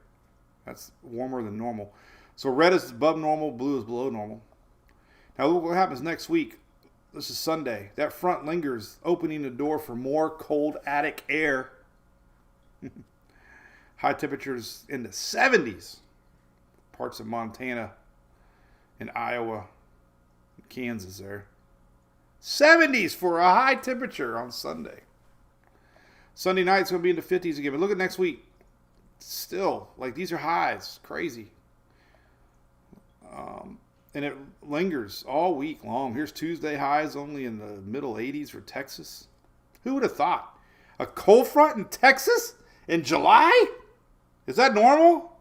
That's warmer than normal. So red is above normal. Blue is below normal. Now look what happens next week. This is Sunday. That front lingers, opening the door for more cold attic air. High temperatures in the 70s. Parts of Montana and Iowa, Kansas there. 70s for a high temperature on Sunday. Sunday night's going to be in the 50s again. But look at next week. Still, like these are highs. Crazy. And it lingers all week long. Here's Tuesday highs only in the middle 80s for Texas. Who would have thought? A cold front in Texas in July? Is that normal?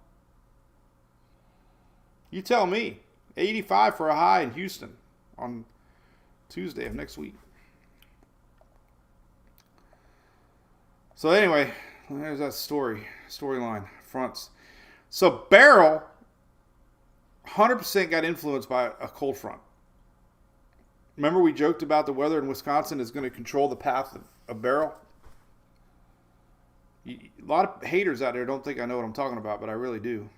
You tell me. 85 for a high in Houston on Tuesday of next week. So anyway, there's that storyline, fronts. So Beryl 100% got influenced by a cold front. Remember we joked about the weather in Wisconsin is going to control the path of Beryl? A lot of haters out there don't think I know what I'm talking about, but I really do.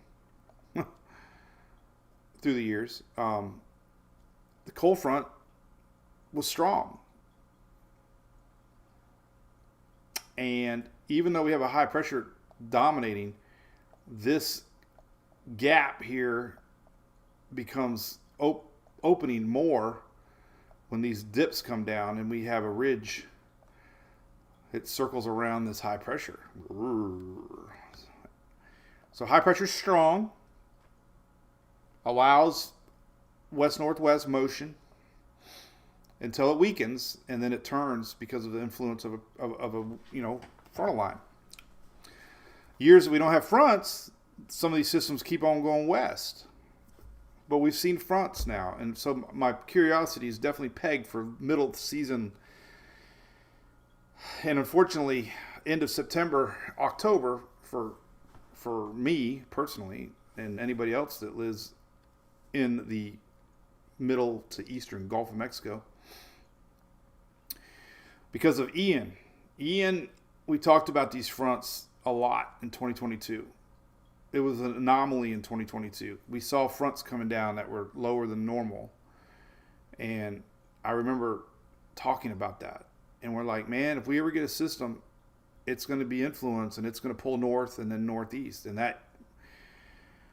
Through the years, the cold front was strong. And even though we have a high pressure dominating, this gap here becomes opening more when these dips come down and we have a ridge. It circles around this high pressure. So high pressure is strong. Allows west-northwest motion until it weakens, and then it turns because of the influence of a frontal line. Years that we don't have fronts, some of these systems keep on going west. But we've seen fronts now, and so my curiosity is definitely pegged for middle of the season. And unfortunately, end of September, October for me personally, and anybody else that lives in the middle to eastern Gulf of Mexico, because of Ian. Ian, we talked about these fronts a lot in 2022. It was an anomaly in 2022. We saw fronts coming down that were lower than normal. And I remember talking about that. And we're like, man, if we ever get a system, it's going to be influenced and it's going to pull north and then northeast. And that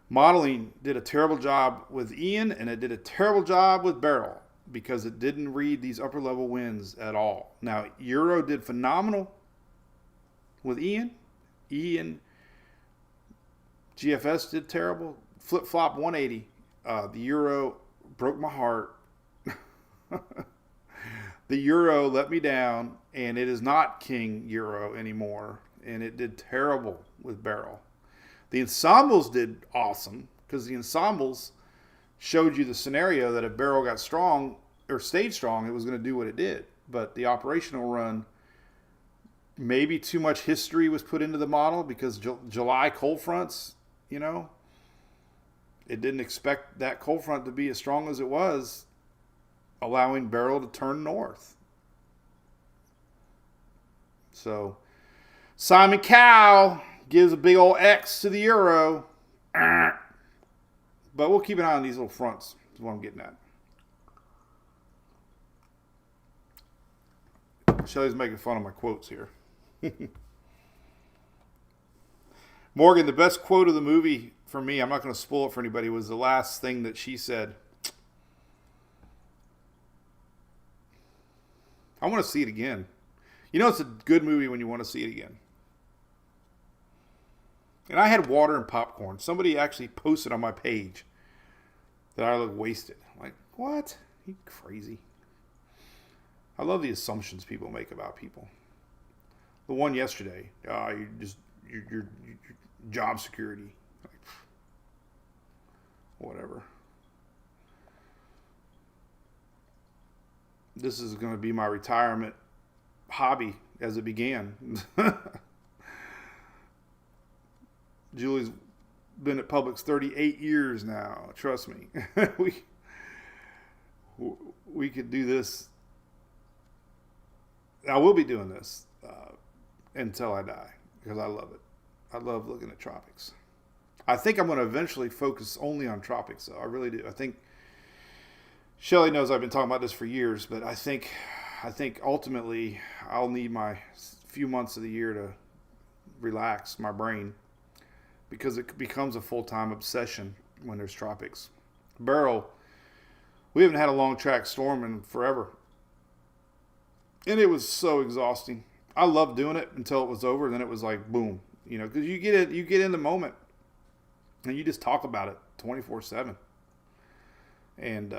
modeling did a terrible job with Ian, and it did a terrible job with Beryl because it didn't read these upper level winds at all. Now, Euro did phenomenal with Ian. GFS did terrible. Flip-flop 180. The Euro broke my heart. The Euro let me down, and it is not King Euro anymore, and it did terrible with Beryl. The ensembles did awesome because the ensembles showed you the scenario that if Beryl got strong or stayed strong, it was going to do what it did. But the operational run, maybe too much history was put into the model because July cold fronts, it didn't expect that cold front to be as strong as it was, allowing Beryl to turn north. So Simon Cowell gives a big old X to the Euro. But we'll keep an eye on these little fronts, is what I'm getting at. Shelly's making fun of my quotes here. Morgan, the best quote of the movie for me, I'm not going to spoil it for anybody, was the last thing that she said. I want to see it again. You know, it's a good movie when you want to see it again. And I had water and popcorn. Somebody actually posted on my page that I look wasted. I'm like, what? You crazy. I love the assumptions people make about people. The one yesterday, your job security. Like, whatever. This is going to be my retirement hobby as it began. Julie's been at Publix 38 years now. Trust me. we could do this. I will be doing this until I die because I love it. I love looking at tropics. I think I'm going to eventually focus only on tropics, though. I really do. I think Shelly knows I've been talking about this for years, but I think ultimately I'll need my few months of the year to relax my brain because it becomes a full-time obsession when there's tropics. Beryl, we haven't had a long track storm in forever. And it was so exhausting. I loved doing it until it was over. Then it was like, boom, because you get in the moment and you just talk about it 24/7. And,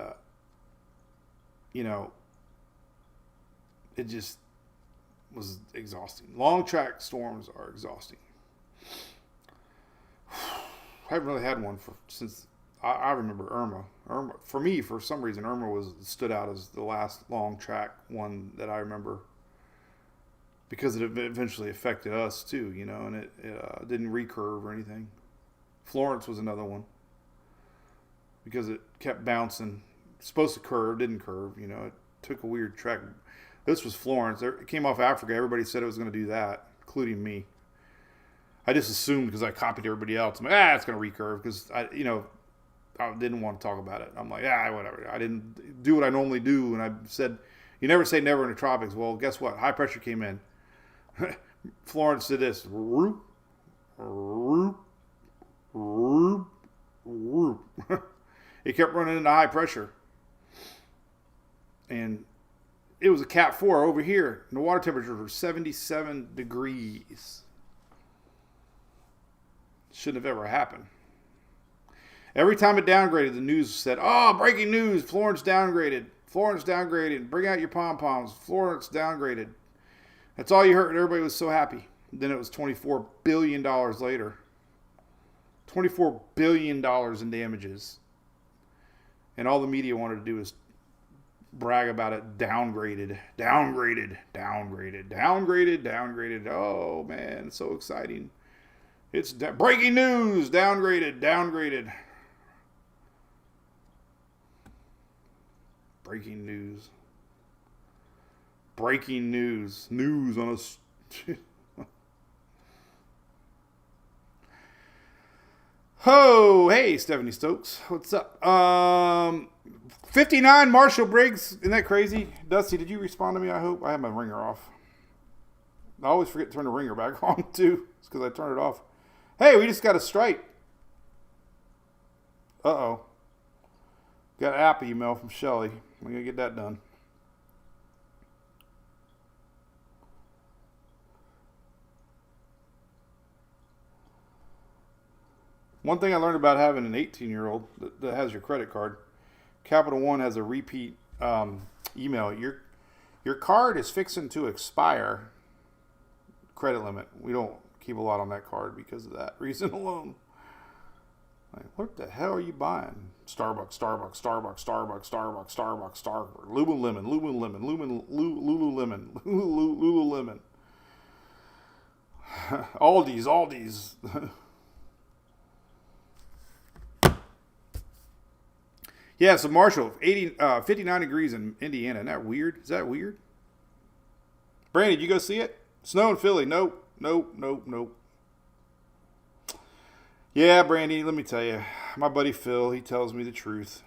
it just was exhausting. Long track storms are exhausting. I haven't really had one since I remember Irma. For me, for some reason, Irma stood out as the last long track one that I remember because it eventually affected us too, and it didn't recurve or anything. Florence was another one because it kept bouncing. It's supposed to curve, didn't curve. It took a weird track. This was Florence. It came off Africa. Everybody said it was going to do that, including me. I just assumed because I copied everybody else. I'm like, it's going to recurve because I didn't want to talk about it. I'm like, whatever. I didn't do what I normally do. And I said, you never say never in the tropics. Well, guess what? High pressure came in. Florence did this. Roop, roop, roop, roop. It kept running into high pressure. And it was a Cat 4 over here. And the water temperature was 77 degrees. Shouldn't have ever happened. Every time it downgraded, the news said, breaking news, Florence downgraded. Florence downgraded. Bring out your pom-poms. Florence downgraded. That's all you heard. Everybody was so happy. Then it was $24 billion later. $24 billion in damages. And all the media wanted to do was brag about it. Downgraded. Downgraded. Downgraded. Downgraded. Downgraded. Oh, man. It's so exciting. It's breaking news. Downgraded. Downgraded. Breaking news. Breaking news. News on us. Oh, hey, Stephanie Stokes. What's up? 59 Marshall Briggs. Isn't that crazy? Dusty, did you respond to me? I hope. I have my ringer off. I always forget to turn the ringer back on, too. It's because I turned it off. Hey, we just got a strike. Uh-oh. Got an app email from Shelly. We're going to get that done. One thing I learned about having an 18-year-old that has your credit card, Capital One has a repeat email. Your card is fixing to expire. Credit limit. We don't keep a lot on that card because of that reason alone. Like, what the hell are you buying? Starbucks, Starbucks, Starbucks, Starbucks, Starbucks, Starbucks, Starbucks, Lululemon, Lululemon, Lululemon, Lululemon, Aldi's. Yeah, so Marshall, 59 degrees in Indiana. Isn't that weird? Is that weird? Brandon, you go see it? Snow in Philly. Nope. Yeah, Brandy, let me tell you. My buddy Phil, he tells me the truth.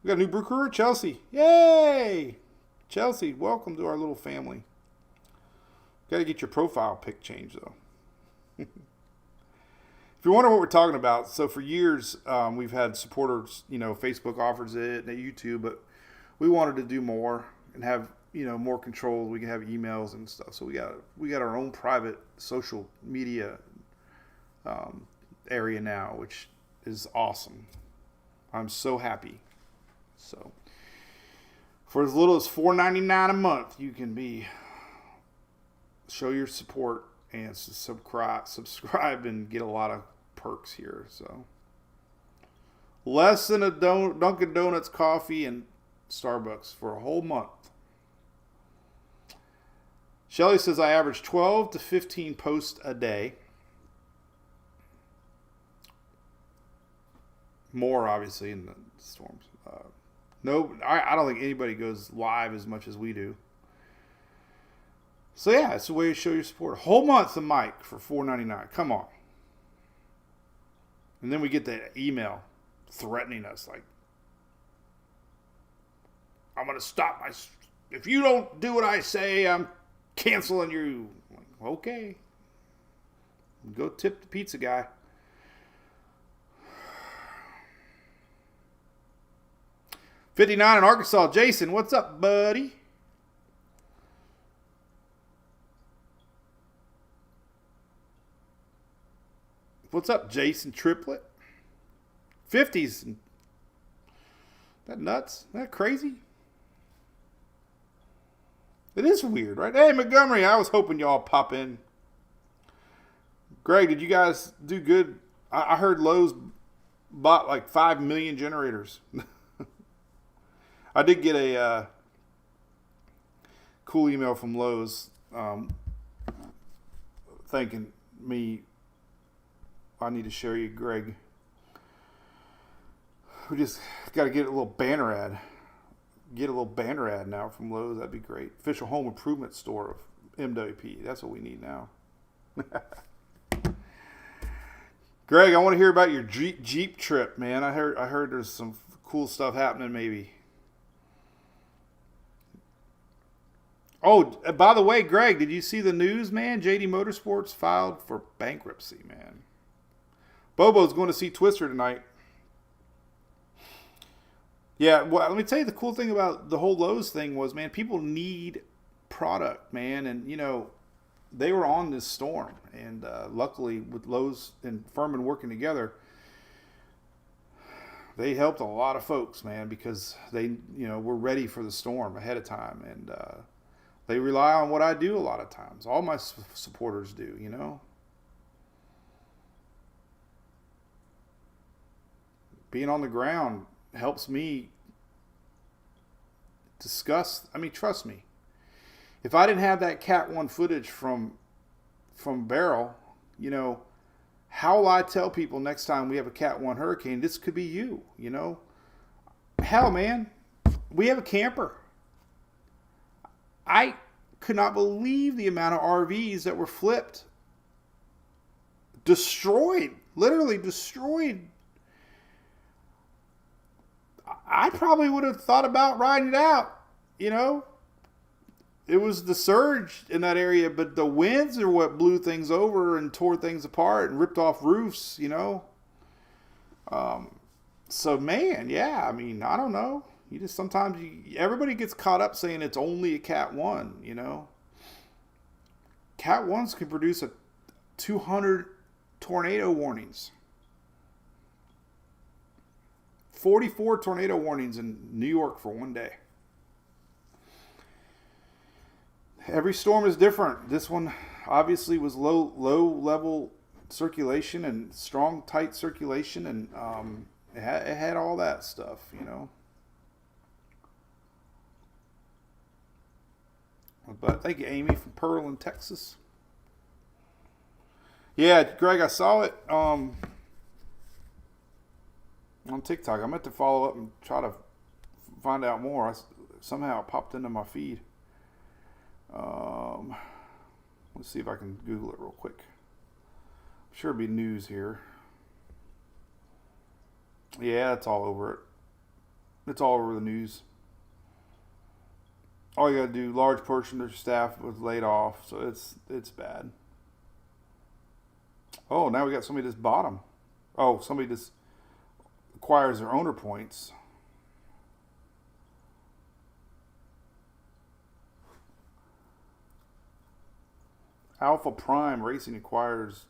We got a new brew crew, Chelsea. Yay! Chelsea, welcome to our little family. Got to get your profile pic changed, though. If you're wondering what we're talking about, so for years we've had supporters, Facebook offers it, and YouTube, but we wanted to do more and have, more control. We can have emails and stuff. So we got our own private social media area now, which is awesome. I'm so happy. So for as little as $4.99 a month, you can show your support and subscribe and get a lot of perks here. So less than a Dunkin' Donuts coffee and Starbucks for a whole month. Shelly says I average 12 to 15 posts a day. More, obviously, in the storms. No, I don't think anybody goes live as much as we do. So, yeah, it's a way to show your support. A whole month of Mike for $4.99. Come on. And then we get the email threatening us like, I'm going to stop if you don't do what I say, I'm canceling you. Like, okay. Go tip the pizza guy. $59 in Arkansas. Jason, what's up, buddy? What's up, Jason Triplet? 50s. That nuts? That crazy? It is weird, right? Hey, Montgomery, I was hoping y'all pop in. Greg, did you guys do good? I heard Lowe's bought like 5 million generators. I did get a cool email from Lowe's thanking me. I need to show you, Greg. We just got to get a little banner ad. Get a little banner ad now from Lowe's. That'd be great. Official home improvement store of MWP. That's what we need now. Greg, I want to hear about your Jeep trip, man. I heard there's some cool stuff happening maybe. Oh, by the way, Greg, did you see the news, man? JD Motorsports filed for bankruptcy, man. Bobo's going to see Twister tonight. Yeah, well, let me tell you the cool thing about the whole Lowe's thing was, man, people need product, man. And, they were on this storm. And luckily, with Lowe's and Furman working together, they helped a lot of folks, man, because they, were ready for the storm ahead of time. And they rely on what I do a lot of times. All my supporters do, Being on the ground helps me discuss. I mean, trust me. If I didn't have that Cat 1 footage from Beryl, how will I tell people next time we have a Cat 1 hurricane, this could be you, Hell, man, we have a camper. I could not believe the amount of RVs that were flipped. Destroyed. Literally destroyed. I probably would have thought about riding it out, It was the surge in that area, but the winds are what blew things over and tore things apart and ripped off roofs, So, man, yeah, I mean, I don't know. You just sometimes, everybody gets caught up saying it's only a Cat 1, Cat 1s can produce 200 tornado warnings. 44 tornado warnings in New York for one day. Every storm is different. This one obviously was low level circulation and strong, tight circulation, and it had all that stuff, But thank you, Amy, from Pearl in Texas. Yeah, Greg, I saw it on TikTok. I meant to follow up and try to find out more. Somehow it popped into my feed. Let's see if I can Google it real quick. I'm sure it'll be news here. Yeah, it's all over it. It's all over the news. All you gotta do, large portion of their staff was laid off, so it's bad. Oh, now we got somebody that's bottom. Oh, somebody just acquires their owner points. Alpha Prime Racing acquires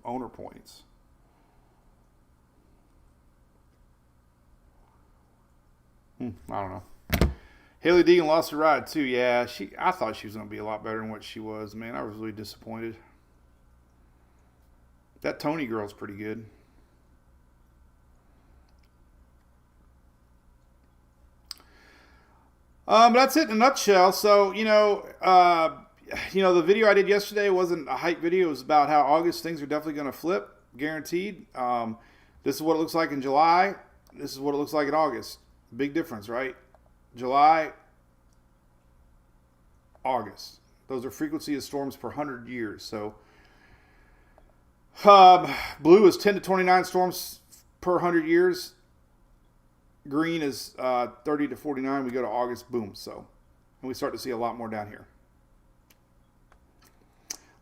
owner points. I don't know. Haley Deegan lost her ride too. Yeah, I thought she was going to be a lot better than what she was. Man, I was really disappointed. That Tony girl's pretty good. But that's it in a nutshell. So, the video I did yesterday wasn't a hype video. It was about how August things are definitely going to flip, guaranteed. This is what it looks like in July. This is what it looks like in August. Big difference, right? July, August. Those are frequency of storms per 100 years. So, blue is 10 to 29 storms per 100 years. Green is 30 to 49. We go to August, boom. So, and we start to see a lot more down here.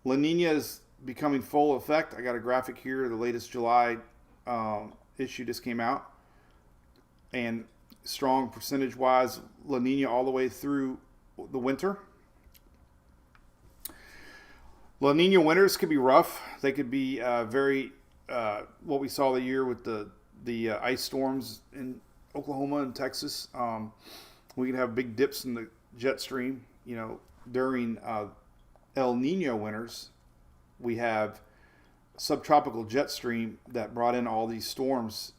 La Nina is becoming full effect. I got a graphic here. The latest July issue just came out. And strong percentage-wise, La Nina all the way through the winter. La Nina winters could be rough. They could be very, what we saw the year with the ice storms in Oklahoma and Texas. We can have big dips in the jet stream. During El Nino winters, we have subtropical jet stream that brought in all these storms.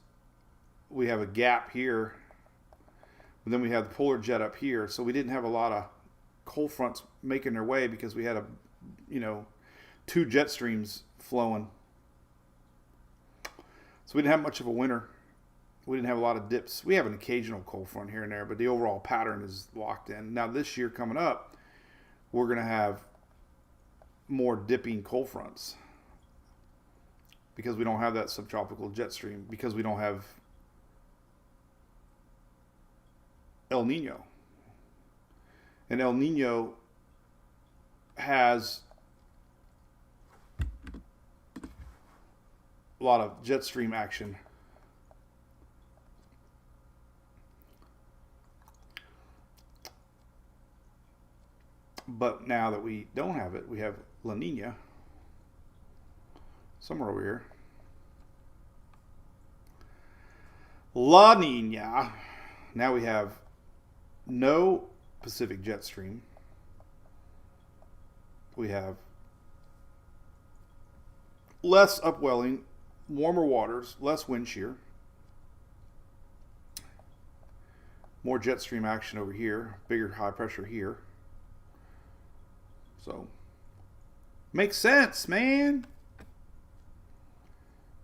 We have a gap here, and then we have the polar jet up here. So we didn't have a lot of cold fronts making their way because we had two jet streams flowing. So we didn't have much of a winter. We didn't have a lot of dips. We have an occasional cold front here and there, but the overall pattern is locked in. Now this year coming up, we're going to have more dipping cold fronts because we don't have that subtropical jet stream, because we don't have El Nino. And El Nino has a lot of jet stream action. But now that we don't have it, we have La Nina somewhere over here. La Nina. Now we have no Pacific jet stream. We have less upwelling, warmer waters, less wind shear. More jet stream action over here, bigger high pressure here. So, makes sense, man.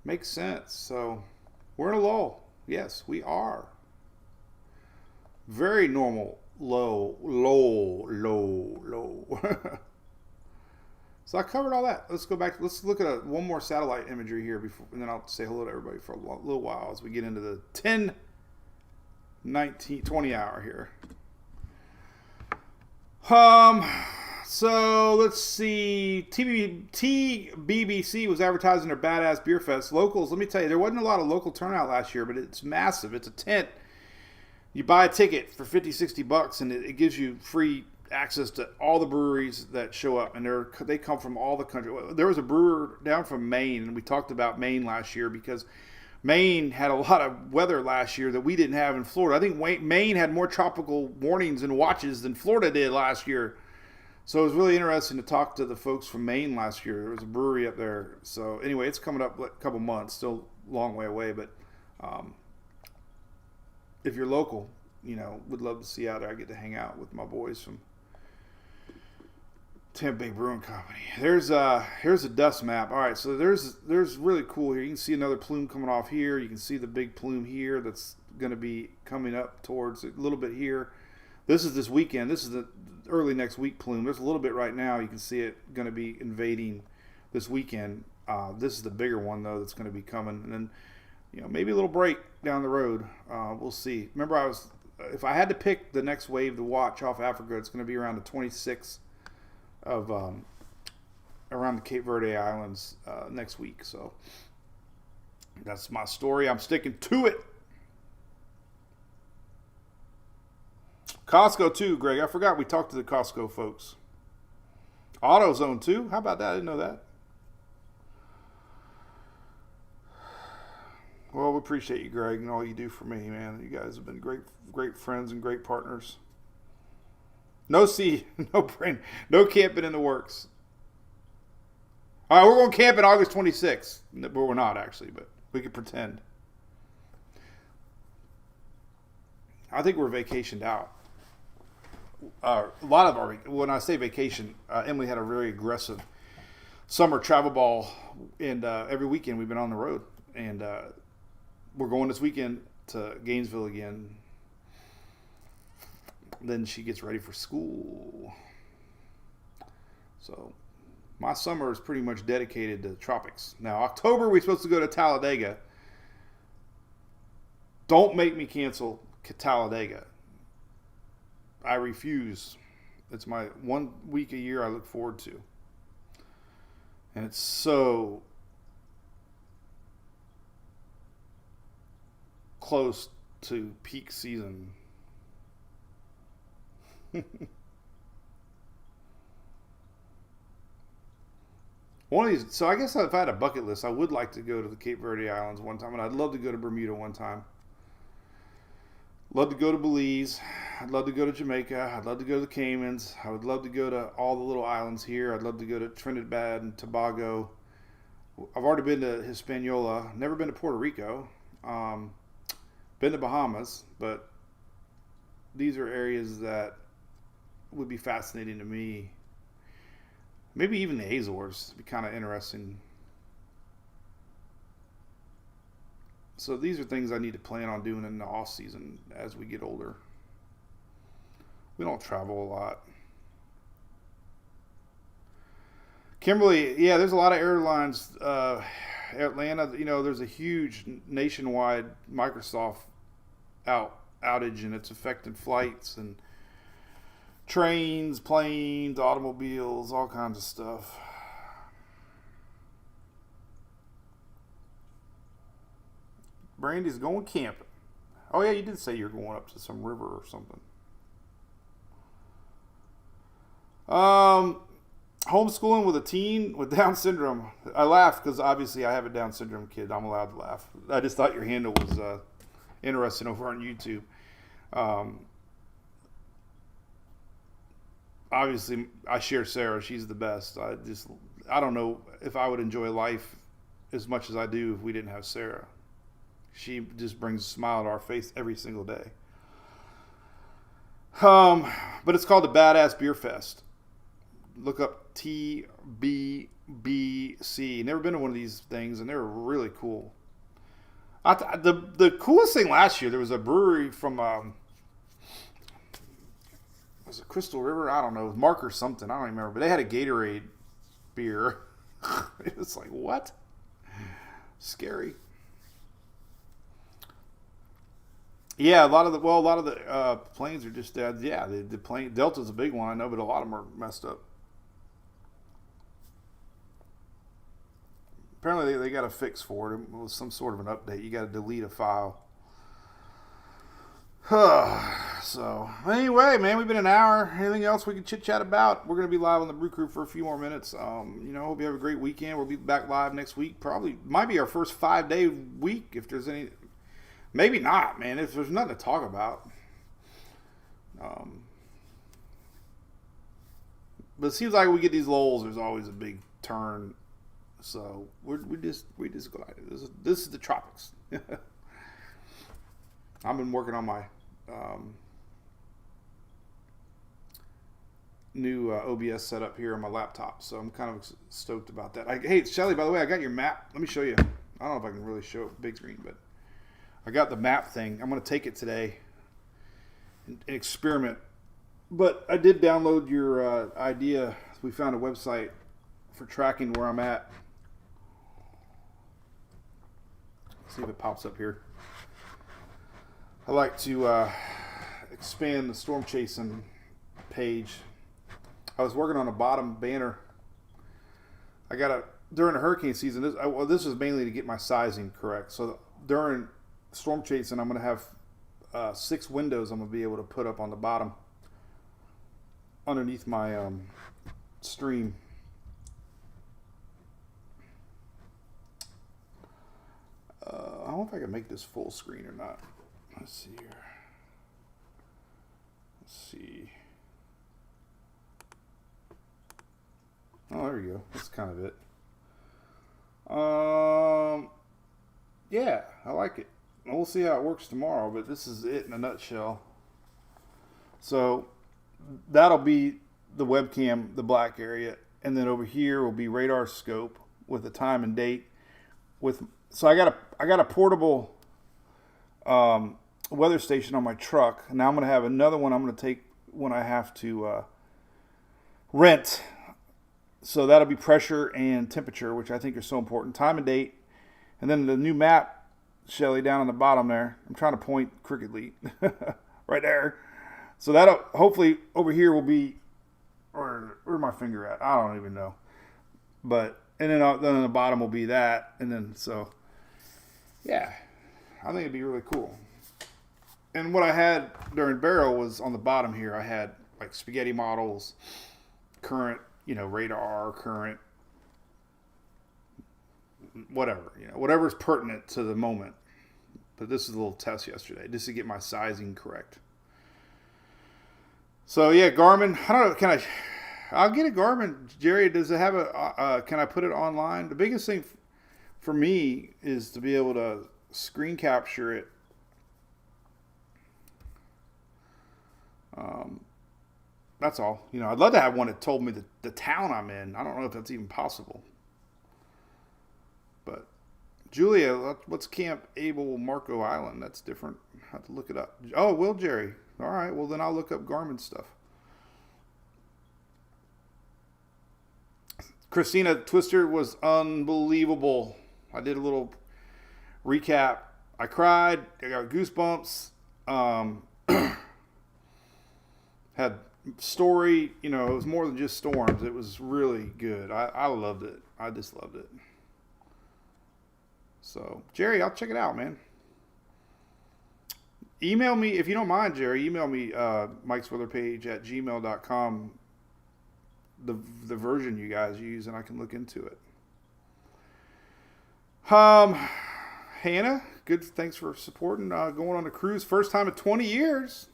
Makes sense. So, we're in a lull. Yes, we are. Very normal low. So I covered all that. Let's go back. Let's look at one more satellite imagery here before, and then I'll say hello to everybody for a little while as we get into the 10, 19, 20 hour here. So let's see. TBBC was advertising their Badass Beer Fest. Locals, let me tell you, there wasn't a lot of local turnout last year, but it's massive. It's a tent. You buy a ticket for $50-$60 and it gives you free access to all the breweries that show up, and they come from all the country. There was a brewer down from Maine, and we talked about Maine last year because Maine had a lot of weather last year that we didn't have in Florida. I think Maine had more tropical warnings and watches than Florida did last year. So it was really interesting to talk to the folks from Maine last year. There was a brewery up there. So anyway, it's coming up a couple months, still a long way away. But if you're local, would love to see you out there. I get to hang out with my boys from Tampa Bay Brewing Company. Here's a dust map. All right, so there's really cool here. You can see another plume coming off here. You can see the big plume here that's going to be coming up towards a little bit here. This is this weekend. This is the early next week plume. There's a little bit right now. You can see it going to be invading this weekend. This is the bigger one though that's going to be coming, and then maybe a little break down the road. We'll see. Remember, if I had to pick the next wave to watch off Africa, it's going to be around the 26th of around the Cape Verde Islands next week. So that's my story. I'm sticking to it. Costco too, Greg. I forgot we talked to the Costco folks. AutoZone too? How about that? I didn't know that. Well, we appreciate you, Greg, and all you do for me, man. You guys have been great friends and great partners. No no camping in the works. All right, we're going camping August 26th. But we're not actually, but we could pretend. I think we're vacationed out. A lot of our, when I say vacation, Emily had a very aggressive summer travel ball, and every weekend we've been on the road. And we're going this weekend to Gainesville again. Then she gets ready for school. So my summer is pretty much dedicated to tropics. Now, October, we're supposed to go to Talladega. Don't make me cancel Talladega. I refuse. It's my 1 week a year I look forward to. And it's so close to peak season. One of these, so I guess if I had a bucket list, I would like to go to the Cape Verde Islands one time, and I'd love to go to Bermuda one time. Love to go to Belize. I'd love to go to Jamaica. I'd love to go to the Caymans. I would love to go to all the little islands here. I'd love to go to Trinidad and Tobago. I've already been to Hispaniola. Never been to Puerto Rico. Been to Bahamas, but these are areas that would be fascinating to me. Maybe even the Azores would be kind of interesting. So these are things I need to plan on doing in the off season as we get older. We don't travel a lot. Kimberly, yeah, there's a lot of airlines. Atlanta, you know, there's a huge nationwide Microsoft outage, and it's affecting flights and trains, planes, automobiles, all kinds of stuff. Brandy's going camping. Oh yeah, you did say you're going up to some river or something. Homeschooling with a teen with Down syndrome. I laughed because obviously I have a Down syndrome kid. I'm allowed to laugh. I just thought your handle was interesting over on YouTube. Obviously, I share Sarah. She's the best. I don't know if I would enjoy life as much as I do if we didn't have Sarah. She just brings a smile to our face every single day. But it's called the Badass Beer Fest. Look up TBBC. Never been to one of these things, and they're really cool. The coolest thing last year, there was a brewery from was it Crystal River? I don't know, Mark or something. I don't even remember. But they had a Gatorade beer. It was like, what? Scary. Yeah, a lot of the planes are just dead. Yeah, the plane Delta's a big one, I know, but a lot of them are messed up. Apparently they got a fix for it. It was some sort of an update. You got to delete a file. So anyway, man, we've been an hour. Anything else we can chit chat about? We're gonna be live on the Brew Crew for a few more minutes. Hope you have a great weekend. We'll be back live next week. Probably might be our first 5-day week if there's any. Maybe not, man. If there's nothing to talk about. But it seems like we get these lulls. There's always a big turn. So we just glide. This is the tropics. I've been working on my new OBS setup here on my laptop, so I'm kind of stoked about that. Hey, Shelly, by the way, I got your map. Let me show you. I don't know if I can really show it big screen, but I got the map thing. I'm going to take it today and experiment. But I did download your idea. We found a website for tracking where I'm at. Let's see if it pops up here. I like to expand the storm chasing page. I was working on a bottom banner. During the hurricane season, this was mainly to get my sizing correct. So during storm chasing, I'm going to have 6 windows I'm going to be able to put up on the bottom underneath my stream. I don't know if I can make this full screen or not. Let's see here. Let's see. Oh, there you go. That's kind of it. Yeah, I like it. We'll see how it works tomorrow, but this is it in a nutshell. So that'll be the webcam, the black area, and then over here will be radar scope with the time and date. So I got a portable weather station on my truck. Now I'm going to have another one I'm going to take when I have to rent. So that'll be pressure and temperature, which I think are so important. Time and date. And then the new map, Shelly, down on the bottom there. I'm trying to point crookedly. Right there. So that'll, hopefully, over here will be, where's my finger at? I don't even know. But, and then on the bottom will be that. And then, so, yeah. I think it'd be really cool. And what I had during Beryl was on the bottom here, I had like spaghetti models, current, radar, current, whatever, whatever's pertinent to the moment. But this is a little test yesterday, just to get my sizing correct. So yeah, Garmin, I don't know, I'll get a Garmin. Jerry, does it have can I put it online? The biggest thing for me is to be able to screen capture it. That's all. I'd love to have one that told me the town I'm in. I don't know if that's even possible. But Julia, what's Camp Abel Marco Island? That's different. I have to look it up. Oh, will Jerry? All right. Well, then I'll look up Garmin stuff. Christina Twister was unbelievable. I did a little recap. I cried. I got goosebumps. Had story, it was more than just storms. It was really good. I loved it. I just loved it. So, Jerry, I'll check it out, man. Email me, if you don't mind, Jerry, email me, mikesweatherpage@gmail.com, the version you guys use, and I can look into it. Hannah, good. Thanks for supporting. Going on a cruise. First time in 20 years.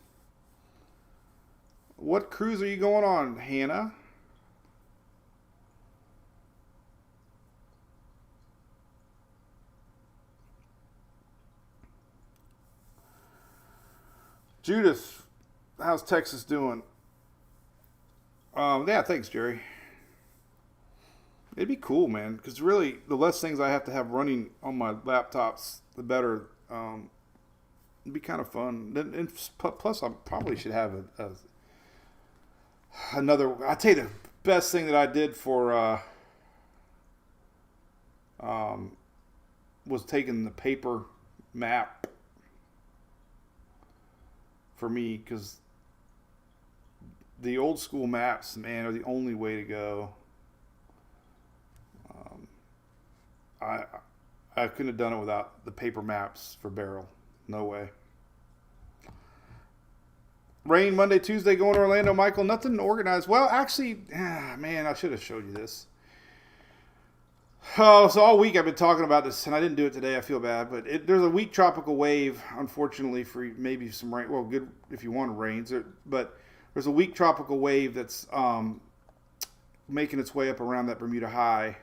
What cruise are you going on, Hannah? Judith, how's Texas doing? Yeah, thanks, Jerry. It'd be cool, man, because really, the less things I have to have running on my laptops, the better. It'd be kind of fun. And plus, I probably should have another. I'll tell you the best thing that I did for was taking the paper map for me, because the old school maps, man, are the only way to go. I couldn't have done it without the paper maps for Beryl. No way. Rain Monday, Tuesday, going to Orlando, Michael. Nothing organized. Well, actually, man, I should have showed you this. Oh, so all week I've been talking about this, and I didn't do it today. I feel bad, but there's a weak tropical wave, unfortunately, for maybe some rain. Well, good if you want rains, but there's a weak tropical wave that's making its way up around that Bermuda High,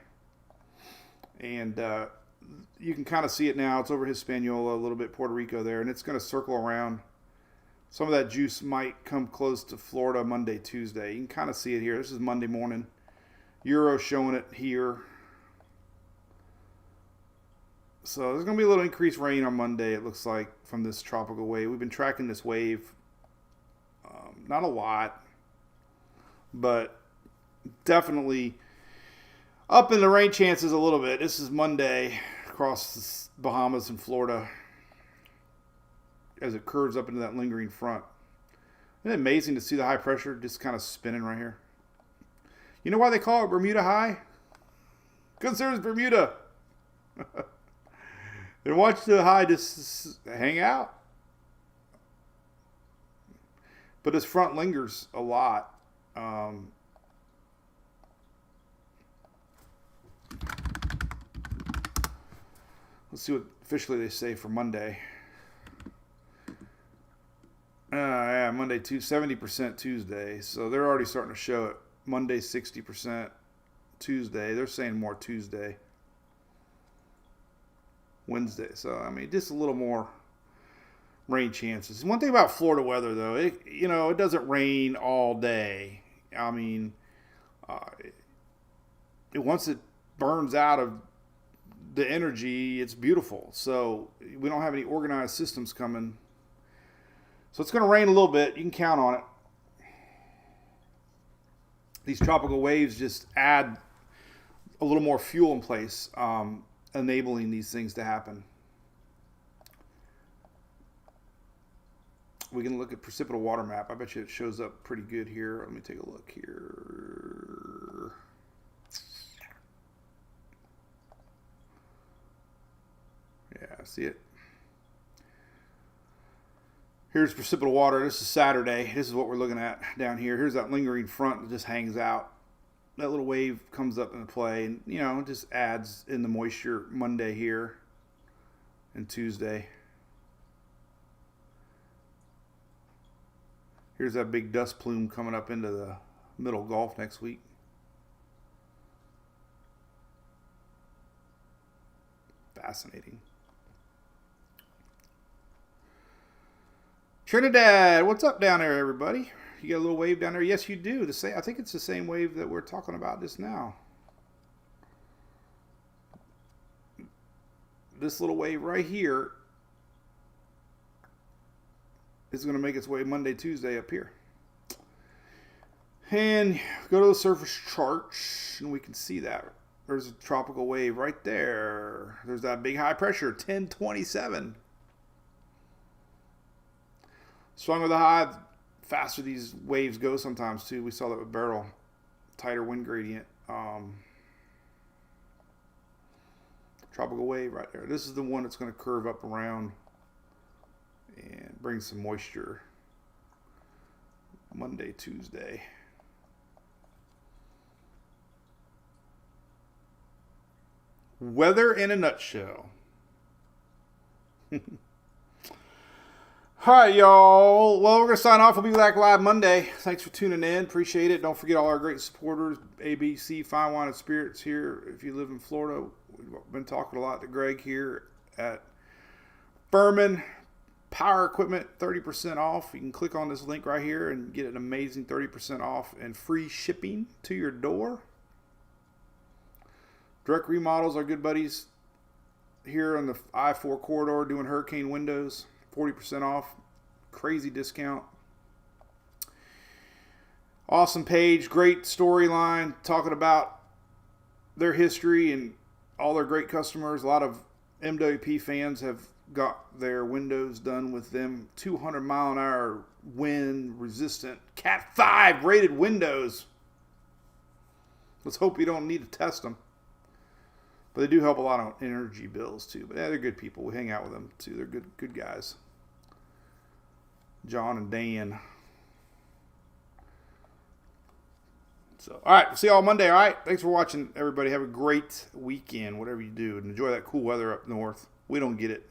and you can kind of see it now. It's over Hispaniola, a little bit Puerto Rico there, and it's going to circle around. Some of that juice might come close to Florida Monday, Tuesday. You can kind of see it here. This is Monday morning. Euro showing it here. So there's going to be a little increased rain on Monday, it looks like, from this tropical wave. We've been tracking this wave. Not a lot, but definitely up in the rain chances a little bit. This is Monday across the Bahamas and Florida as it curves up into that lingering front. Isn't it amazing to see the high pressure just kind of spinning right here? You know why they call it Bermuda High? Because there's Bermuda. And watch the high just hang out. But this front lingers a lot. Let's see what officially they say for Monday. Yeah, Monday 70% Tuesday. So they're already starting to show it. Monday 60%, Tuesday. They're saying more Tuesday. Wednesday. So I mean, just a little more rain chances. One thing about Florida weather, though, it doesn't rain all day. I mean, once it burns out of the energy, it's beautiful. So we don't have any organized systems coming. So it's going to rain a little bit. You can count on it. These tropical waves just add a little more fuel in place, enabling these things to happen. We can look at precipitable water map. I bet you it shows up pretty good here. Let me take a look here. Yeah, see it? Here's precipitable water. This is Saturday. This is what we're looking at down here. Here's that lingering front that just hangs out. That little wave comes up into play and, it just adds in the moisture Monday here and Tuesday. Here's that big dust plume coming up into the middle Gulf next week. Fascinating. Trinidad, what's up down there, everybody? You got a little wave down there? Yes, you do. I think it's the same wave that we're talking about just now. This little wave right here is going to make its way Monday, Tuesday up here. And go to the surface chart, and we can see that. There's a tropical wave right there. There's that big high pressure, 1027. Swung with a high, faster these waves go sometimes too. We saw that with Beryl, tighter wind gradient. Tropical wave right there. This is the one that's going to curve up around and bring some moisture Monday, Tuesday. Weather in a nutshell. All right, y'all. Well, we're going to sign off. We'll be back live Monday. Thanks for tuning in. Appreciate it. Don't forget all our great supporters, ABC Fine Wine and Spirits here. If you live in Florida, we've been talking a lot to Greg here at Furman Power Equipment, 30% off. You can click on this link right here and get an amazing 30% off and free shipping to your door. Direct Remodels, our good buddies here on the I-4 corridor doing hurricane windows. 40% off. Crazy discount. Awesome page. Great storyline. Talking about their history and all their great customers. A lot of MWP fans have got their windows done with them. 200 mile an hour wind resistant Cat 5 rated windows. Let's hope you don't need to test them. But they do help a lot on energy bills too. But yeah, they're good people. We hang out with them too. They're good guys. John and Dan. So, all right. We'll see y'all Monday. All right. Thanks for watching, everybody. Have a great weekend, whatever you do. And enjoy that cool weather up north. We don't get it.